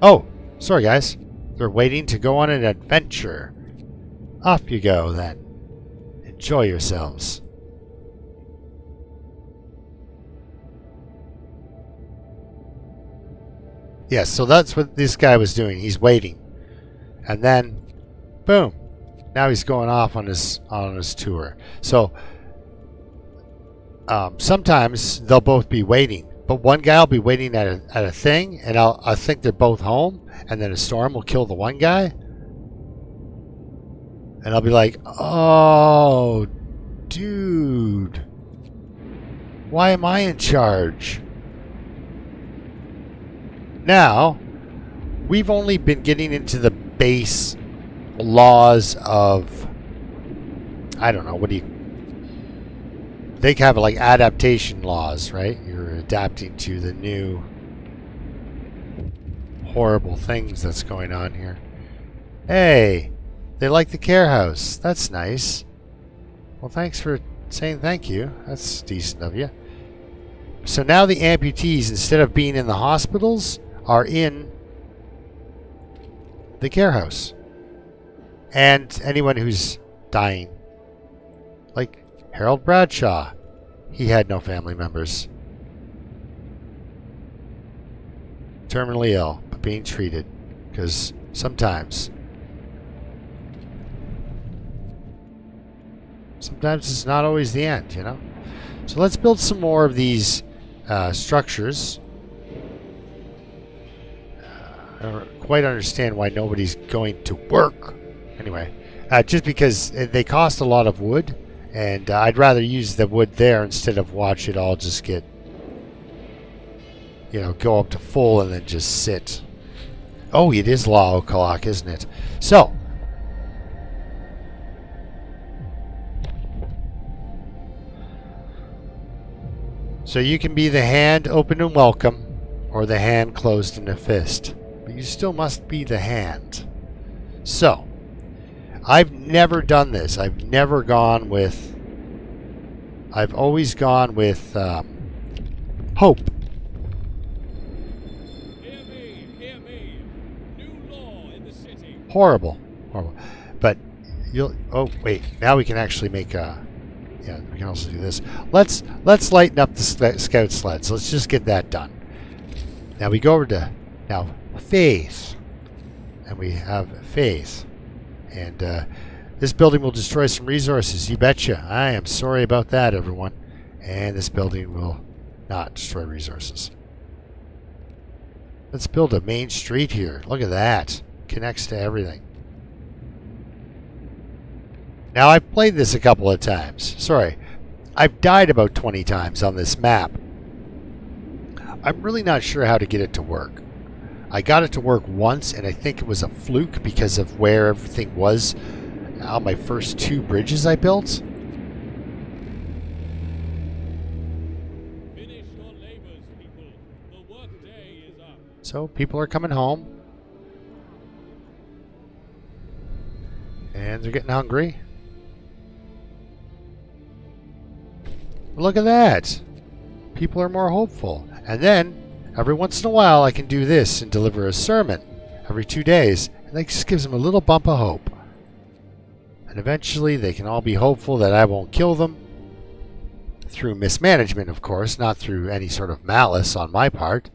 Oh, sorry guys. They're waiting to go on an adventure. Off you go then. Enjoy yourselves. Yes, so that's what this guy was doing. He's waiting. And then, boom. Now he's going off on his tour. So, sometimes they'll both be waiting. But one guy will be waiting at a thing, and I think they're both home, and then a storm will kill the one guy. And I'll be like, oh, dude. Why am I in charge? Now, we've only been getting into the base laws of, I don't know, what do you... They have like adaptation laws, right? You're adapting to the new horrible things that's going on here. Hey, they like the care house. That's nice. Well, thanks for saying thank you. That's decent of you. So now the amputees, instead of being in the hospitals, are in the care house. And anyone who's dying. Like Harold Bradshaw. He had no family members. Terminally ill, but being treated. Because sometimes it's not always the end, you know? So let's build some more of these structures. I don't quite understand why nobody's going to work. Anyway, just because they cost a lot of wood. And I'd rather use the wood there instead of watch it all just get, you know, go up to full and then just sit. Oh, it is law o'clock, isn't it? So, you can be the hand open and welcome, or the hand closed in a fist. But you still must be the hand. So, I've never done this. I've never gone with... I've always gone with hope. Hear me, hear me. New law in the city. Horrible. But you'll... Oh, wait. Now we can actually make a... Yeah, we can also do this. Let's lighten up the scout sleds. Let's just get that done. Now we go over to... Now, faith. And we have faith. And this building will destroy some resources, you betcha. I am sorry about that, everyone. And this building will not destroy resources. Let's build a main street here. Look at that. Connects to everything. Now, I've played this a couple of times. Sorry. I've died about 20 times on this map. I'm really not sure how to get it to work. I got it to work once, and I think it was a fluke because of where everything was Now my first 2 bridges I built. Finish your labors, people. The work day is up. So people are coming home. And they're getting hungry. Look at that. People are more hopeful. And then, every once in a while, I can do this and deliver a sermon every 2 days. And that just gives them a little bump of hope. And eventually, they can all be hopeful that I won't kill them. Through mismanagement, of course, not through any sort of malice on my part.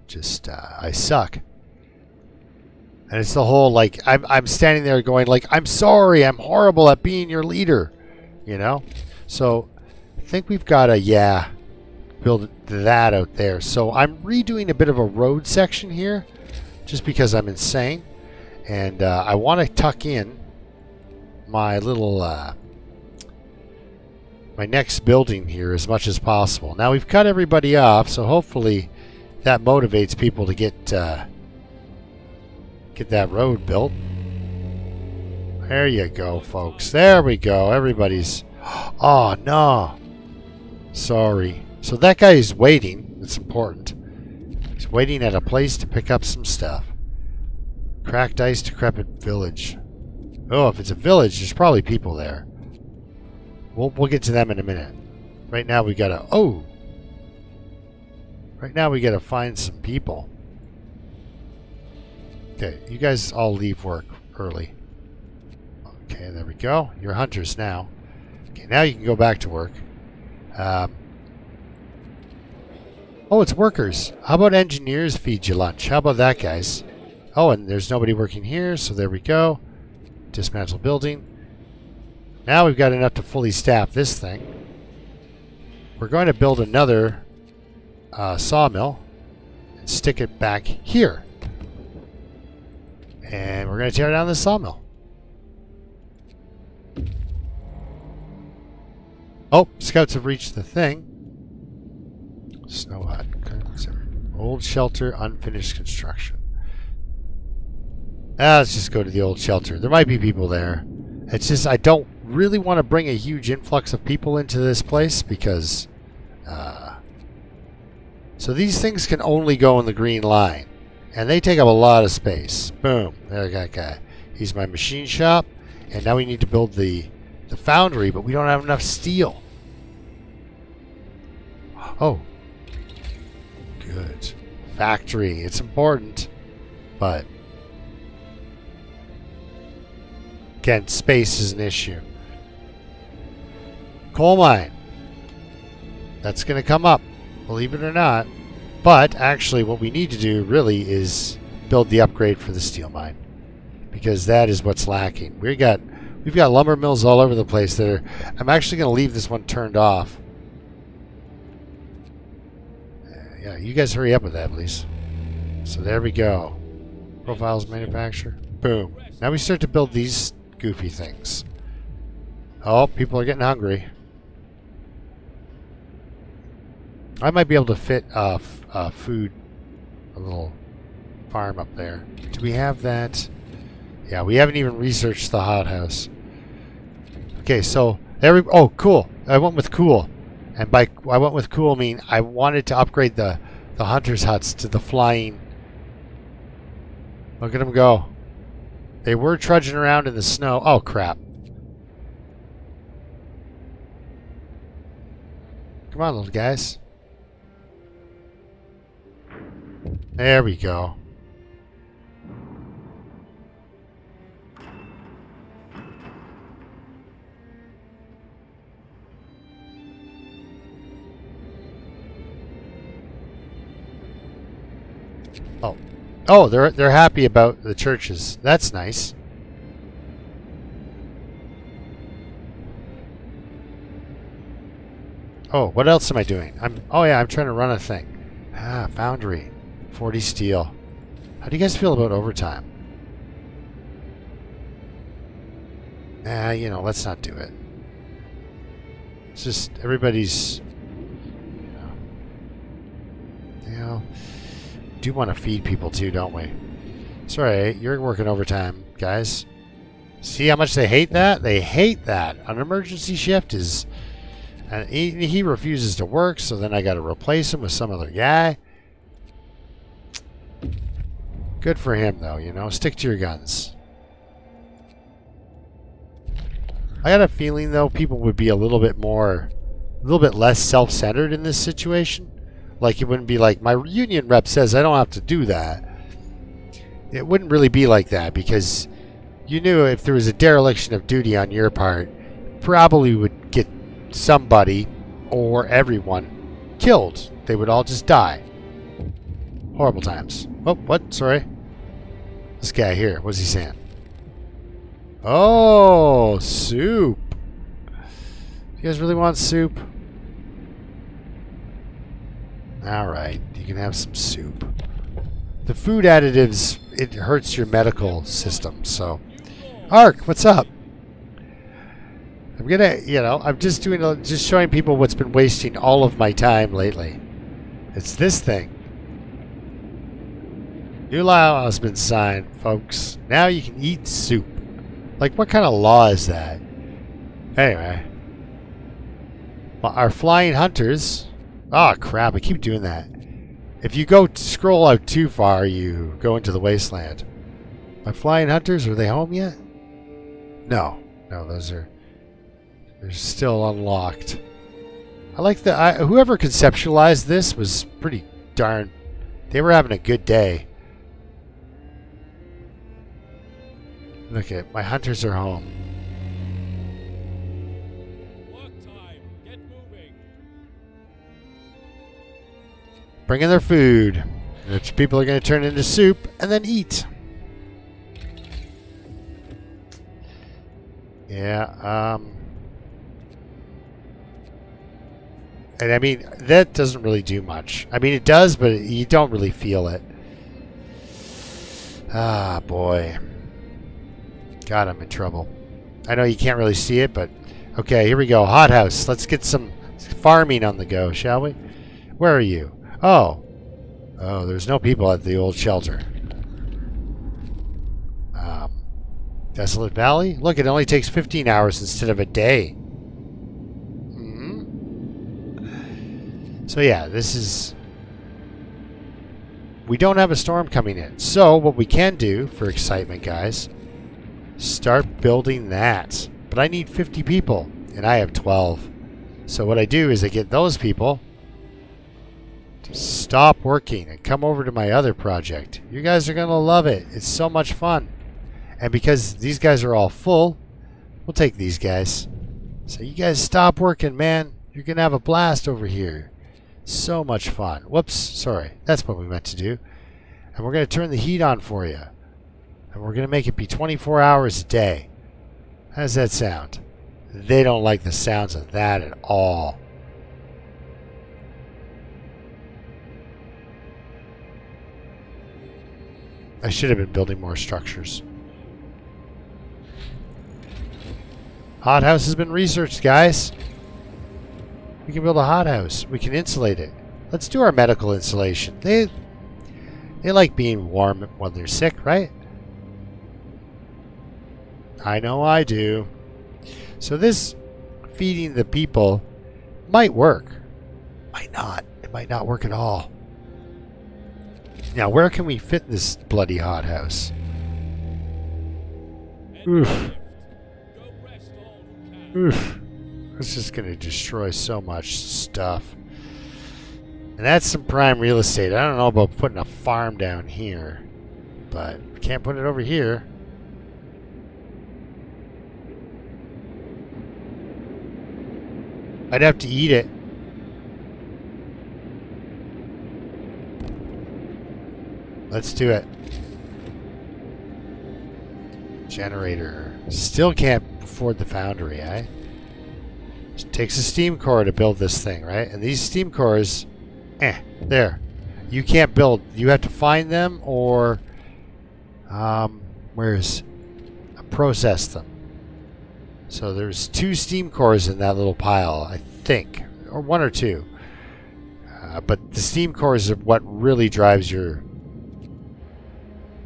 Just, I suck. And it's the whole, like, I'm standing there going, like, I'm sorry, I'm horrible at being your leader. You know? So, I think we've got to, build that out there. So, I'm redoing a bit of a road section here. Just because I'm insane. And I want to tuck in my little, my next building here as much as possible. Now, we've cut everybody off, so hopefully that motivates people to get that road built. There you go, folks. There we go. Everybody's... Oh, no. Sorry. So that guy is waiting. It's important. He's waiting at a place to pick up some stuff. Cracked ice, decrepit village. Oh, if it's a village, there's probably people there. We'll get to them in a minute. Right now we gotta... Oh! Right now we gotta find some people. Okay, you guys all leave work early. Okay, there we go. You're hunters now. Okay, now you can go back to work. Oh, it's workers. How about engineers feed you lunch? How about that, guys? Oh, and there's nobody working here, so there we go. Dismantle building. Now we've got enough to fully staff this thing. We're going to build another sawmill and stick it back here. And we're going to tear down this sawmill. Oh, scouts have reached the thing. Snow hut. Old shelter, unfinished construction. Let's just go to the old shelter. There might be people there. It's just I don't really want to bring a huge influx of people into this place because... so these things can only go in the green line. And they take up a lot of space. Boom. There's that guy. He's my machine shop. And now we need to build the foundry, but we don't have enough steel. Oh. Good. Factory. It's important. But... again, space is an issue. Coal mine. That's going to come up. Believe it or not. But actually what we need to do really is build the upgrade for the steel mine. Because that is what's lacking. We've got lumber mills all over the place there. I'm actually going to leave this one turned off. Yeah, you guys hurry up with that, please. So there we go. Profiles manufacture. Boom. Now we start to build these goofy things. Oh, people are getting hungry. I might be able to fit food, a little farm up there. Do we have that? Yeah, we haven't even researched the hothouse. Okay, so there we... Oh, cool. I went with cool. And by I went with cool, I mean I wanted to upgrade the hunters' huts to the flying... Look at them go. They were trudging around in the snow. Oh, crap. Come on, little guys. There we go. Oh. Oh, they're happy about the churches. That's nice. Oh, what else am I doing? Oh yeah, I'm trying to run a thing. Ah, foundry. 40 steel. How do you guys feel about overtime? You know, let's not do it. It's just everybody's, you know, do want to feed people too, don't we? Sorry, you're working overtime, guys. See how much they hate that? They hate that. An emergency shift is... And he refuses to work, so then I got to replace him with some other guy. Good for him, though, you know. Stick to your guns. I got a feeling, though, people would be a little bit less self-centered in this situation. Like, it wouldn't be like, my union rep says I don't have to do that. It wouldn't really be like that, because you knew if there was a dereliction of duty on your part, probably would get somebody or everyone killed. They would all just die. Horrible times. Oh, what? Sorry. This guy here, what's he saying? Oh, soup. You guys really want soup? Alright, you can have some soup. The food additives, it hurts your medical system, so... Ark, what's up? I'm gonna, you know, I'm just just showing people what's been wasting all of my time lately. It's this thing. New law has been signed, folks. Now you can eat soup. Like, what kind of law is that? Anyway. Well, our flying hunters... Oh, crap, I keep doing that. If you scroll out too far, you go into the wasteland. My flying hunters, are they home yet? No. No, they're still unlocked. I like whoever conceptualized this was pretty darn... They were having a good day. Look at my hunters are home. Work time. Get moving. Bring in their food, which people are going to turn into soup and then eat. Yeah, and I mean, that doesn't really do much. I mean, it does, but you don't really feel it. Ah, boy. God, I'm in trouble. I know you can't really see it, but... Okay, here we go. Hothouse. Let's get some farming on the go, shall we? Where are you? Oh. Oh, there's no people at the old shelter. Desolate Valley? Look, it only takes 15 hours instead of a day. So yeah, this is... We don't have a storm coming in. So what we can do, for excitement, guys, start building that. But I need 50 people, and I have 12. So what I do is I get those people to stop working and come over to my other project. You guys are going to love it. It's so much fun. And because these guys are all full, we'll take these guys. So you guys stop working, man. You're going to have a blast over here. So much fun. Whoops, sorry. That's what we meant to do. And we're going to turn the heat on for you. And we're going to make it be 24 hours a day. How does that sound? They don't like the sounds of that at all. I should have been building more structures. Hothouse has been researched, guys. We can build a hothouse. We can insulate it. Let's do our medical insulation. They like being warm when they're sick, right? I know I do. So this feeding the people might work. Might not. It might not work at all. Now, where can we fit this bloody hothouse? Oof. Oof. It's just going to destroy so much stuff. And that's some prime real estate. I don't know about putting a farm down here, but we can't put it over here. I'd have to eat it. Let's do it. Generator. Still can't afford the foundry, eh? It takes a steam core to build this thing, right? And these steam cores, there. You can't build. You have to find them or process them. So there's 2 steam cores in that little pile, I think, or 1 or 2. But the steam cores are what really drives your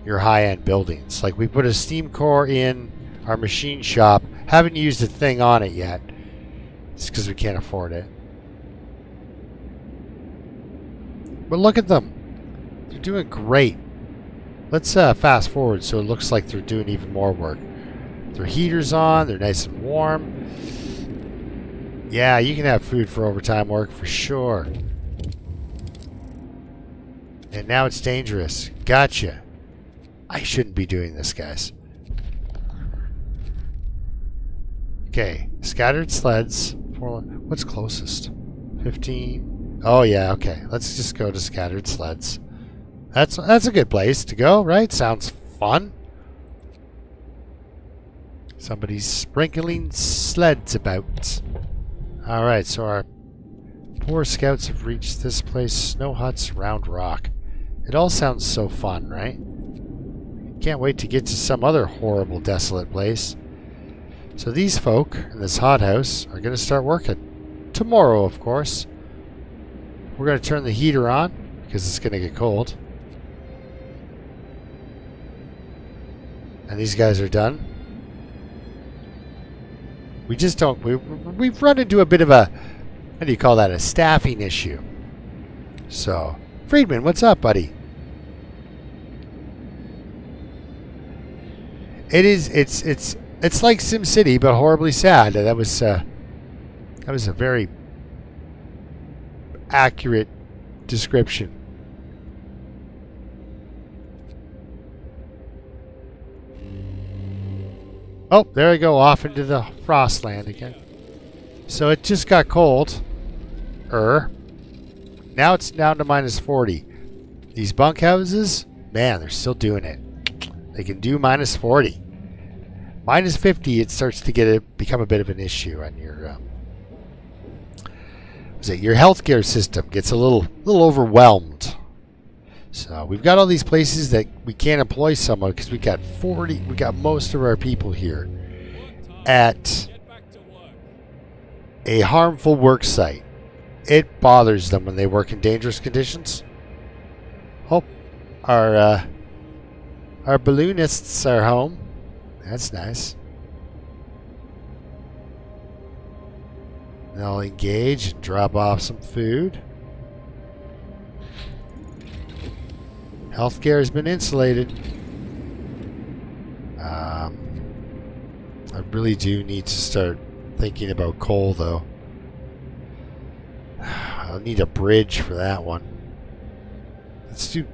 high-end buildings. Like we put a steam core in our machine shop. Haven't used a thing on it yet. It's because we can't afford it. But look at them. They're doing great. Let's fast forward so it looks like they're doing even more work. Their heater's on. They're nice and warm. Yeah, you can have food for overtime work for sure. And now it's dangerous. Gotcha. I shouldn't be doing this, guys. Okay, scattered sleds. What's closest? 15. Oh yeah, okay. Let's just go to scattered sleds. That's a good place to go, right? Sounds fun. Somebody's sprinkling sleds about. All right, so our poor scouts have reached this place. Snow huts, round rock. It all sounds so fun, right? Can't wait to get to some other horrible, desolate place. So these folk in this hothouse are going to start working. Tomorrow, of course. We're going to turn the heater on because it's going to get cold. And these guys are done. We just don't... We've run into a bit of a... How do you call that? A staffing issue. So... Friedman, what's up, buddy? It's like SimCity, but horribly sad. That was a very accurate description. Oh, there I go, off into the Frostland again. So it just got cold. Now it's down to minus 40. These bunkhouses, man, they're still doing it. They can do minus 40. Minus 50, it starts to become a bit of an issue on your your healthcare system gets a little overwhelmed. So we've got all these places that we can't employ someone because we got most of our people here at a harmful work site. It bothers them when they work in dangerous conditions. Oh, our balloonists are home. That's nice. They'll engage and drop off some food. Healthcare has been insulated. I really do need to start thinking about coal, though. I'll need a bridge for that one. Let's do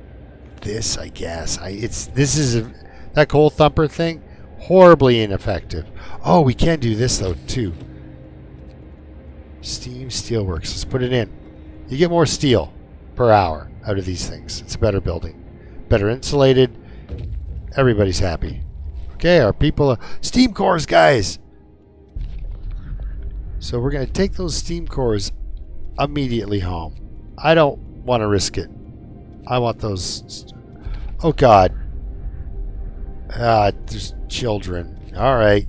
this, I guess. That coal thumper thing, horribly ineffective. Oh, we can do this though too. Steam Steelworks. Let's put it in. You get more steel per hour out of these things. It's a better building, better insulated. Everybody's happy. Okay, our people are steam cores, guys. So we're going to take those steam cores immediately home. I don't want to risk it. I want those. Oh God. There's children. All right.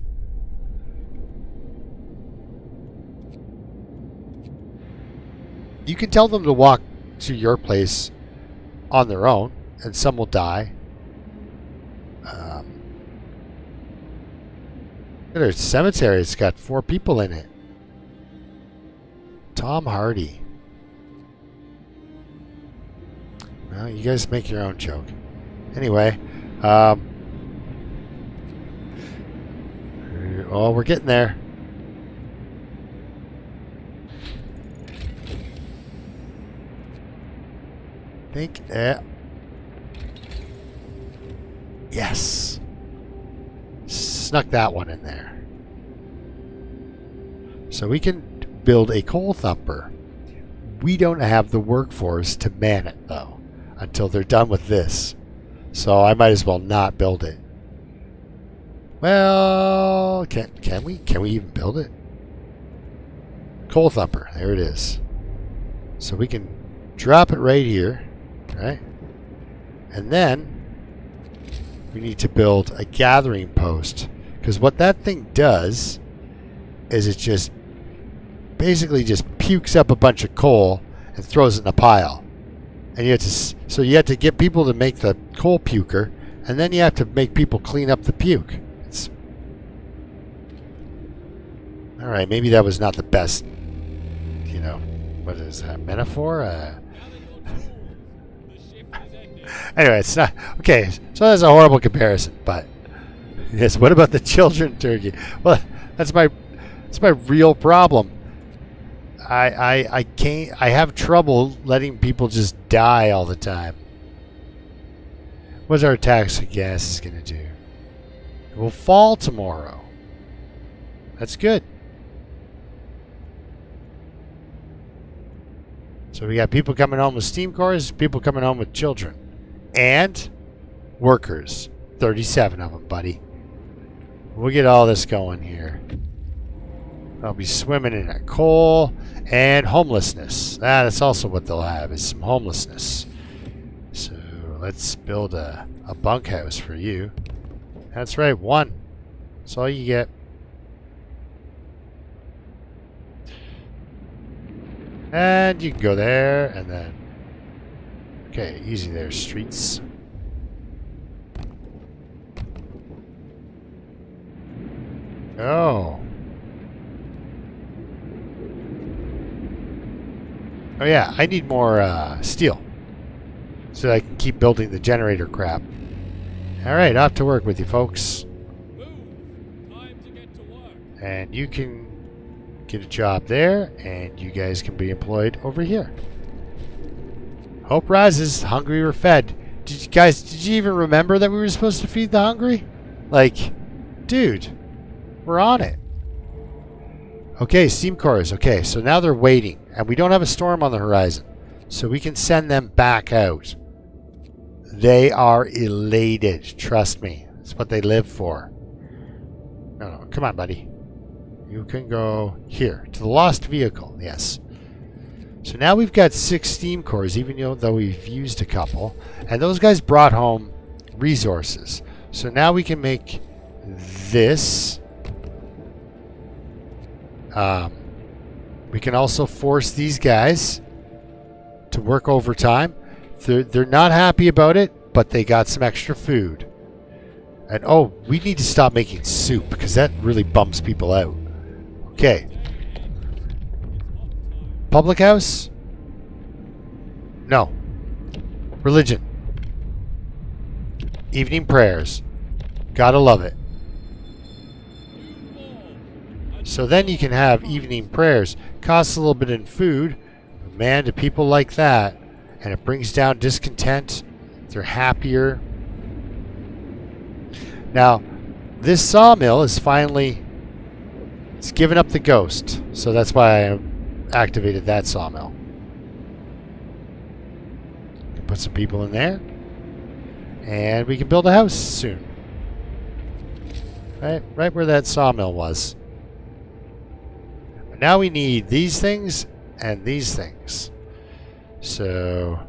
You can tell them to walk to your place on their own, and some will die. There's a cemetery. It's got 4 people in it. Tom Hardy. Well, you guys make your own joke. Anyway, oh, we're getting there. Think that. Yes. Snuck that one in there. So we can build a coal thumper. We don't have the workforce to man it, though, until they're done with this. So I might as well not build it. Well, can we? Can we even build it? Coal thumper. There it is. So we can drop it right here, right? And then we need to build a gathering post, because what that thing does is it just basically just pukes up a bunch of coal and throws it in a pile. And you have to get people to make the coal puker, and then you have to make people clean up the puke. All right, maybe that was not the best, you know, what is that, metaphor? Anyway, it's not, okay, so that's a horrible comparison, but yes, what about the children, Turkey? Well, that's my real problem. I can't, I have trouble letting people just die all the time. What's our tax gas is going to do? It will fall tomorrow. That's good. So we got people coming home with steam cores, people coming home with children. And workers. 37 of them, buddy. We'll get all this going here. I'll be swimming in that coal and homelessness. That's also what they'll have, is some homelessness. So let's build a bunkhouse for you. That's right, 1. That's all you get. And you can go there, and then... Okay, easy there, streets. Oh. Oh yeah, I need more steel. So that I can keep building the generator crap. Alright, off to work with you folks. Move. Time to get to work. And you can get a job there, and you guys can be employed over here. Hope rises, hungry or fed. Did you even remember that we were supposed to feed the hungry? Like, dude, we're on it. Okay, steam cores. Okay, so now they're waiting, and we don't have a storm on the horizon, so we can send them back out. They are elated, trust me. That's what they live for. No, come on, buddy. You can go here, to the lost vehicle, yes. So now we've got 6 steam cores, even though we've used a couple. And those guys brought home resources. So now we can make this. We can also force these guys to work overtime. They're not happy about it, but they got some extra food. And oh, we need to stop making soup, because that really bums people out. Okay. Public house? No. Religion. Evening prayers. Gotta love it. So then you can have evening prayers. Costs a little bit in food. But man, to people like that. And it brings down discontent. They're happier. Now, this sawmill is finally... It's given up the ghost. So that's why I activated that sawmill. Put some people in there. And we can build a house soon. Right where that sawmill was. But now we need these things and these things. So,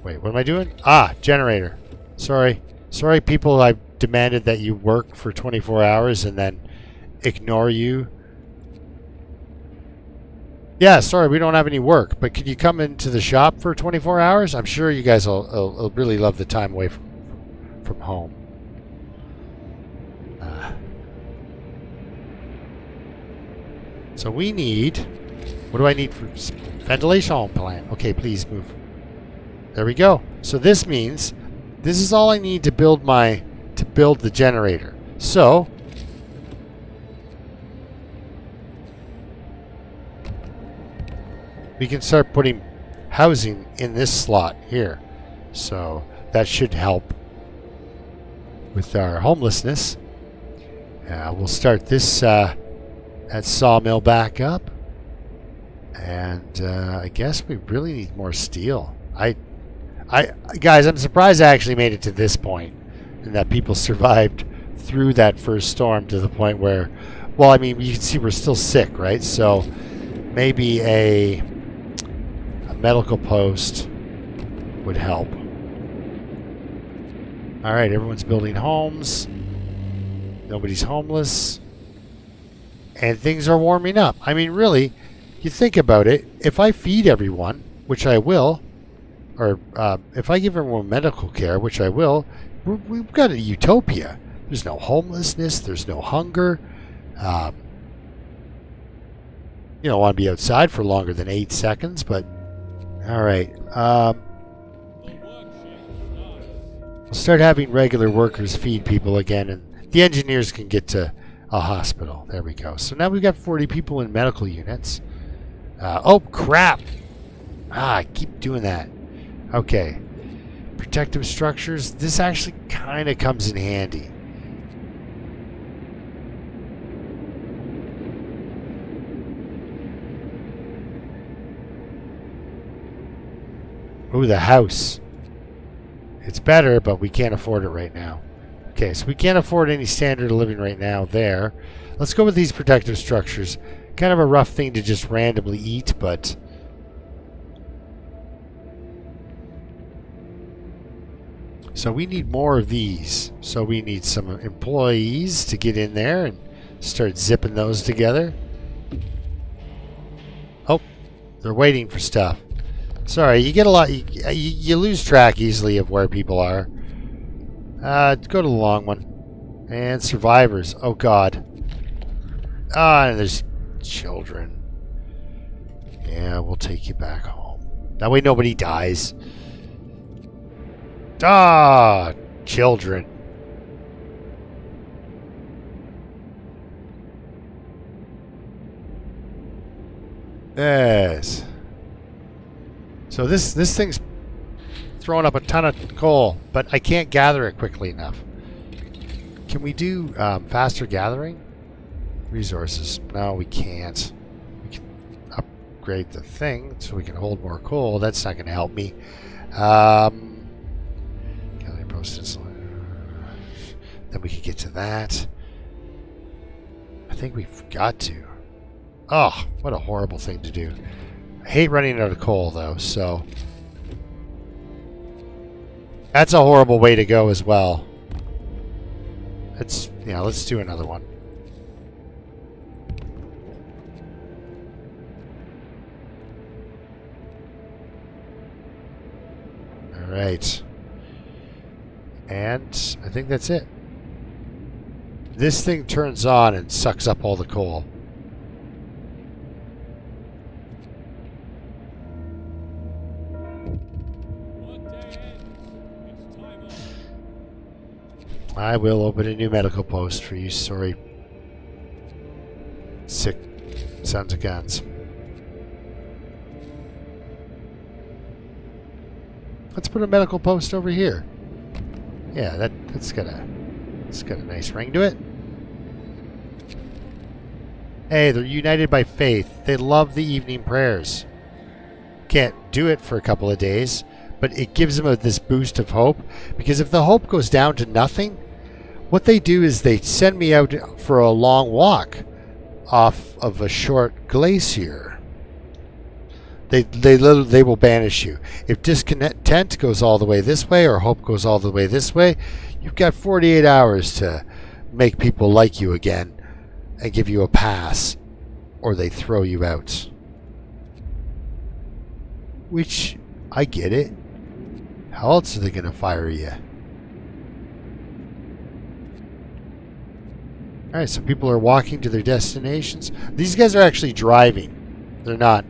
wait, what am I doing? Ah, generator. Sorry. Sorry, people, I demanded that you work for 24 hours and then ignore you. Yeah, sorry, we don't have any work, but can you come into the shop for 24 hours? I'm sure you guys will really love the time away from home. So we need... What do I need for... Ventilation plan. Okay, please move. There we go. So this means... This is all I need to build the generator. So... we can start putting housing in this slot here. So that should help with our homelessness. We'll start this that sawmill back up. And I guess we really need more steel. Guys, I'm surprised I actually made it to this point and that people survived through that first storm to the point where, well, I mean, you can see we're still sick, right? So maybe a medical post would help. All right, everyone's building homes. Nobody's homeless. And things are warming up. I mean, really, you think about it. If I feed everyone, which I will, or if I give everyone medical care, which I will, we've got a utopia. There's no homelessness. There's no hunger. You don't want to be outside for longer than 8 seconds, but all right. The work shift starts. We'll start having regular workers feed people again, and the engineers can get to a hospital. There we go. So now we've got 40 people in medical units. Oh, crap. I keep doing that. Okay. Protective structures. This actually kind of comes in handy. Ooh, the house. It's better, but we can't afford it right now. Okay, so we can't afford any standard of living right now there. Let's go with these protective structures. Kind of a rough thing to just randomly eat, but... So we need more of these. So we need some employees to get in there and start zipping those together. Oh, they're waiting for stuff. Sorry, you get a lot. You lose track easily of where people are. Go to the long one. And survivors. Oh, God. Ah, and there's children. Yeah, we'll take you back home. That way nobody dies. Ah, children. Yes. So this thing's throwing up a ton of coal, but I can't gather it quickly enough. Can we do faster gathering? Resources. No, we can't. We can upgrade the thing so we can hold more coal. That's not going to help me. Gathering post. Then we can get to that. I think we've got to. Oh, what a horrible thing to do. I hate running out of coal, though, so... That's a horrible way to go as well. Let's do another one. Alright. And I think that's it. This thing turns on and sucks up all the coal. I will open a new medical post for you, sorry. Sick sons of guns. Let's put a medical post over here. Yeah, that's got a nice ring to it. Hey, they're united by faith. They love the evening prayers. Can't do it for a couple of days, but it gives them this boost of hope. Because if the hope goes down to nothing, what they do is they send me out for a long walk off of a short glacier. They will banish you. If discontent goes all the way this way or hope goes all the way this way, you've got 48 hours to make people like you again and give you a pass, or they throw you out. Which, I get it. How else are they going to fire you? Alright, so people are walking to their destinations. These guys are actually driving. They're not.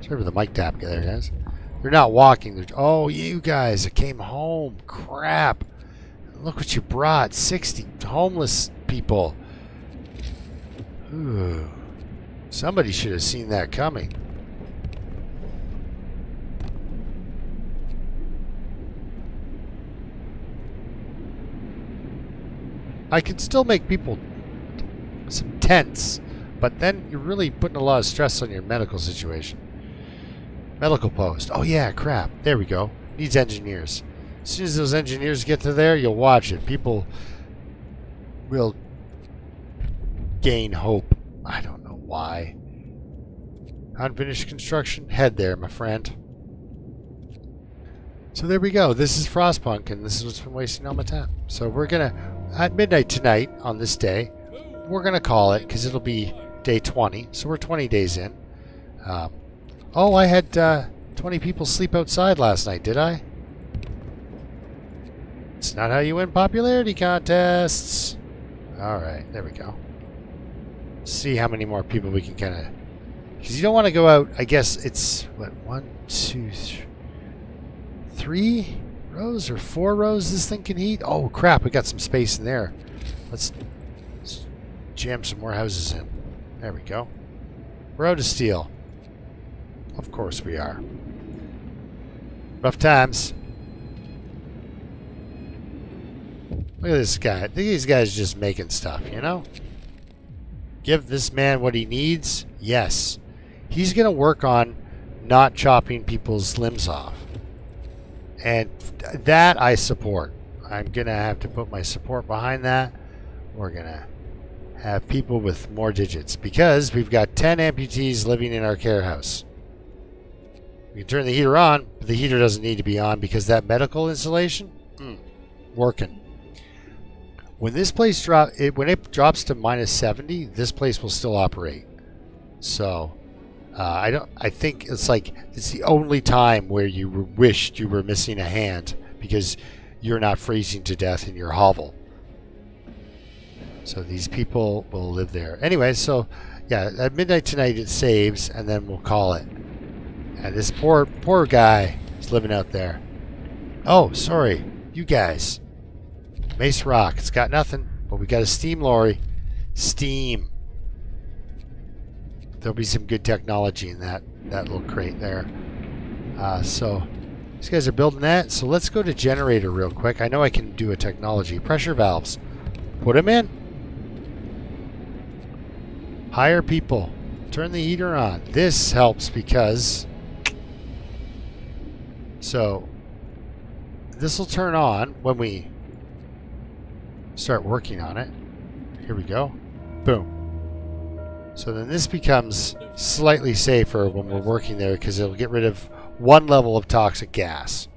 Sorry for the mic tap there, guys. They're not walking. Oh, you guys that came home. Crap. Look what you brought. 60 homeless people. Ooh. Somebody should have seen that coming. I can still make people some tents, but then you're really putting a lot of stress on your medical situation. Medical post. Oh yeah, crap. There we go. Needs engineers. As soon as those engineers get to there, you'll watch it. People will gain hope. I don't know why. Unfinished construction. Head there, my friend. So there we go. This is Frostpunk, and this is what's been wasting all my time. So we're going to, at midnight tonight, on this day, we're going to call it, because it'll be day 20. So we're 20 days in. Oh, I had 20 people sleep outside last night, did I? It's not how you win popularity contests. Alright, there we go. See how many more people we can kind of Because you don't want to go out. I guess it's what, 1, 2, 3 rows or 4 rows this thing can heat. Oh crap! We got some space in there. Let's jam some more houses in. There we go. We're out of steel. Of course we are. Rough times. Look at this guy. I think these guys just making stuff, you know? Give this man what he needs? Yes. He's going to work on not chopping people's limbs off. And that I support. I'm going to have to put my support behind that. We're going to have people with more digits because we've got 10 amputees living in our care house. We can turn the heater on, but the heater doesn't need to be on because that medical installation, working. When this place when it drops to -70, this place will still operate. So, I think it's the only time where you wished you were missing a hand because you're not freezing to death in your hovel. So these people will live there. Anyway, so yeah, at midnight tonight it saves, and then we'll call it. And this poor guy is living out there. Oh, sorry, you guys. Mace Rock. It's got nothing, but we got a steam lorry. Steam. There'll be some good technology in that little crate there. So these guys are building that. So let's go to generator real quick. I know I can do a technology. Pressure valves. Put them in. Hire people. Turn the heater on. This helps because... So this will turn on when we start working on it. Here we go. Boom. So then this becomes slightly safer when we're working there because it'll get rid of one level of toxic gas.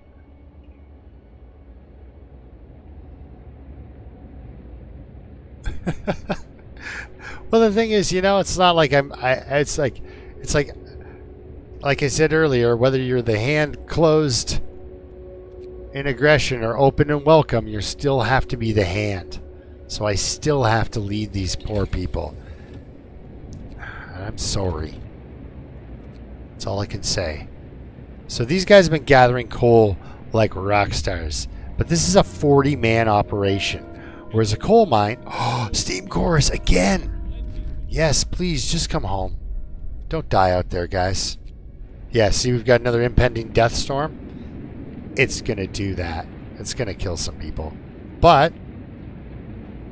Well, the thing is, you know, it's not like it's like I said earlier, whether you're the hand closed in aggression or open and welcome, you still have to be the hand. So I still have to lead these poor people. I'm sorry. That's all I can say. So these guys have been gathering coal like rock stars. But this is a 40-man operation. Whereas a coal mine... Oh, steam chorus again! Yes, please, just come home. Don't die out there, guys. Yeah, see, we've got another impending death storm. It's going to do that. It's going to kill some people. But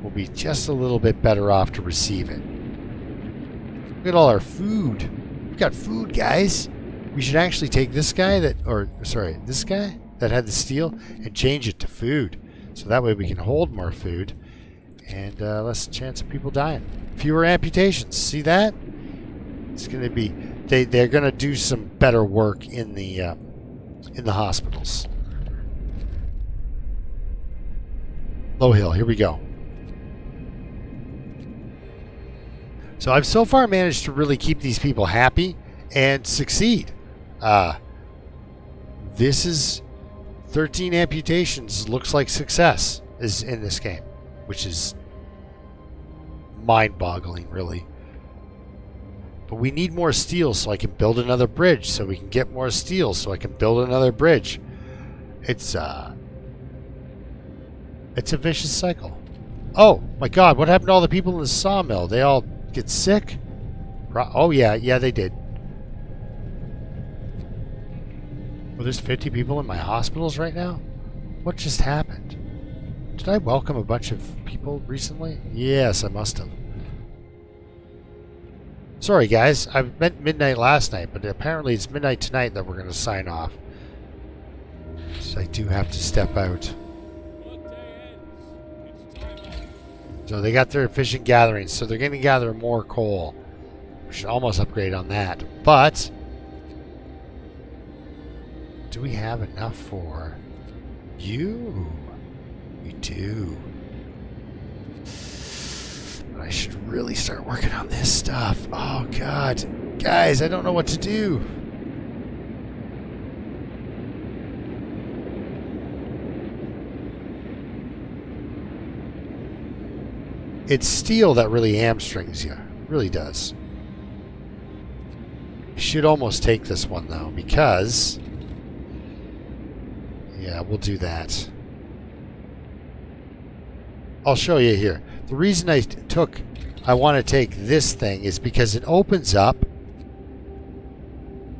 we'll be just a little bit better off to receive it. Look at all our food. We've got food, guys. We should actually take this guy this guy that had the steel and change it to food. So that way we can hold more food and less chance of people dying. Fewer amputations. See that? It's going to be... They're going to do some better work in the hospitals. Low hill. Here we go. So I've so far managed to really keep these people happy and succeed. This is 13 amputations. Looks like success is in this game, which is mind-boggling, really. But we need more steel so I can build another bridge, so we can get more steel so I can build another bridge. It's a vicious cycle. Oh my God, what happened to all the people in the sawmill? They all get sick? Oh yeah, they did. Well, there's 50 people in my hospitals right now? What just happened? Did I welcome a bunch of people recently? Yes, I must have. Sorry guys, I meant midnight last night, but apparently it's midnight tonight that we're going to sign off. So I do have to step out. So they got their fishing gatherings, so they're going to gather more coal. We should almost upgrade on that. But do we have enough for you? We do. But I should really start working on this stuff. Oh God. Guys, I don't know what to do. It's steel that really hamstrings you. It really does. We should almost take this one, though, because... Yeah, we'll do that. I'll show you here. The reason I want to take this thing is because it opens up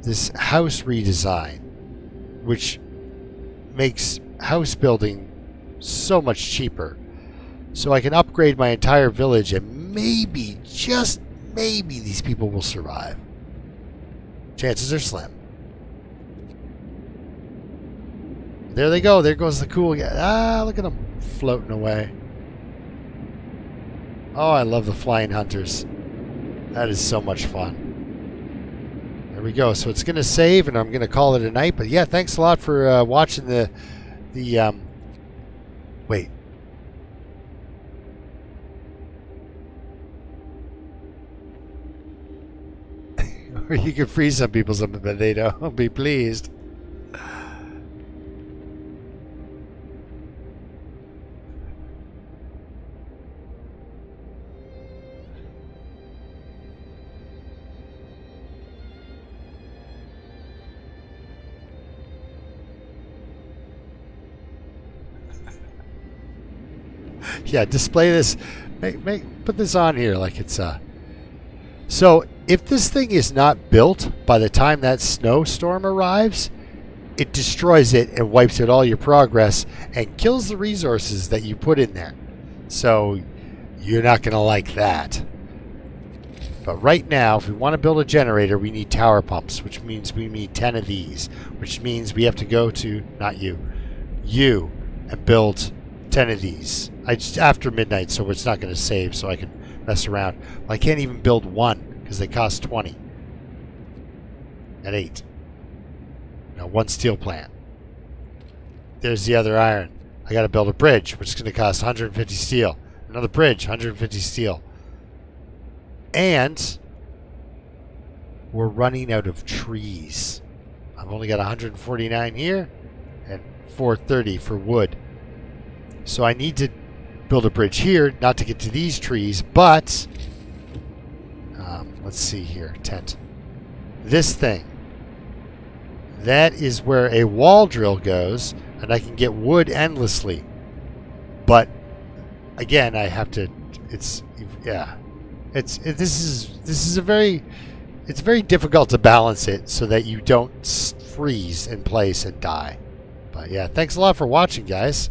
this house redesign, which makes house building so much cheaper. So I can upgrade my entire village and maybe, just maybe, these people will survive. Chances are slim. There they go. There goes the cool guy. Ah, look at them floating away. Oh, I love the flying hunters. That is so much fun. There we go. So it's going to save, and I'm going to call it a night. But yeah, thanks a lot for watching the wait. Or you can free some people something, but they don't be pleased. Yeah, display this. Put this on here like it's So if this thing is not built by the time that snowstorm arrives, it destroys it and wipes out all your progress and kills the resources that you put in there. So you're not going to like that. But right now, if we want to build a generator, we need tower pumps, which means we need 10 of these, which means we have to go to, not you, and build 10 of these. After midnight, so it's not going to save, so I can mess around. Well, I can't even build one because they cost 20 at 8. Now, one steel plant. There's the other iron. I got to build a bridge, which is going to cost 150 steel. Another bridge, 150 steel. And we're running out of trees. I've only got 149 here and 430 for wood. So I need to build a bridge here, not to get to these trees, but let's see here, tent. This thing, that is where a wall drill goes, and I can get wood endlessly. But again, I have to. This is very difficult to balance it so that you don't freeze in place and die. But yeah, thanks a lot for watching, guys.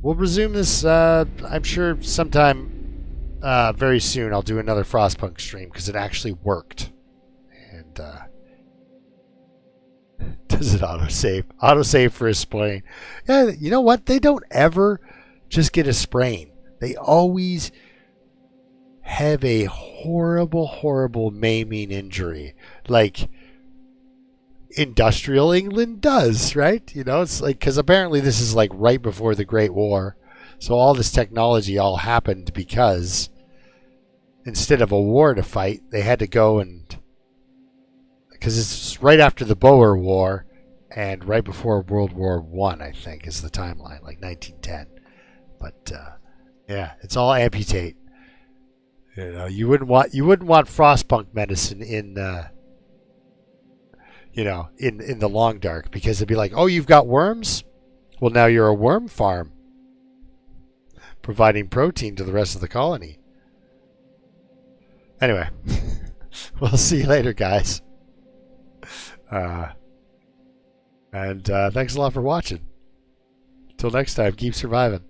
We'll resume this, I'm sure sometime very soon I'll do another Frostpunk stream because it actually worked. And does it autosave? Autosave for a sprain. Yeah, you know what? They don't ever just get a sprain. They always have a horrible, horrible maiming injury. Like industrial England does, right? You know, it's like, because apparently this is like right before the Great War. So all this technology all happened because instead of a war to fight, they had to go and, because it's right after the Boer War and right before World War I, I think is the timeline, like 1910. But yeah, it's all amputate. You know, you wouldn't want Frostpunk medicine in in the long dark, because it'd be like, oh, you've got worms? Well, now you're a worm farm, providing protein to the rest of the colony. Anyway, we'll see you later, guys. And thanks a lot for watching. Till next time, keep surviving.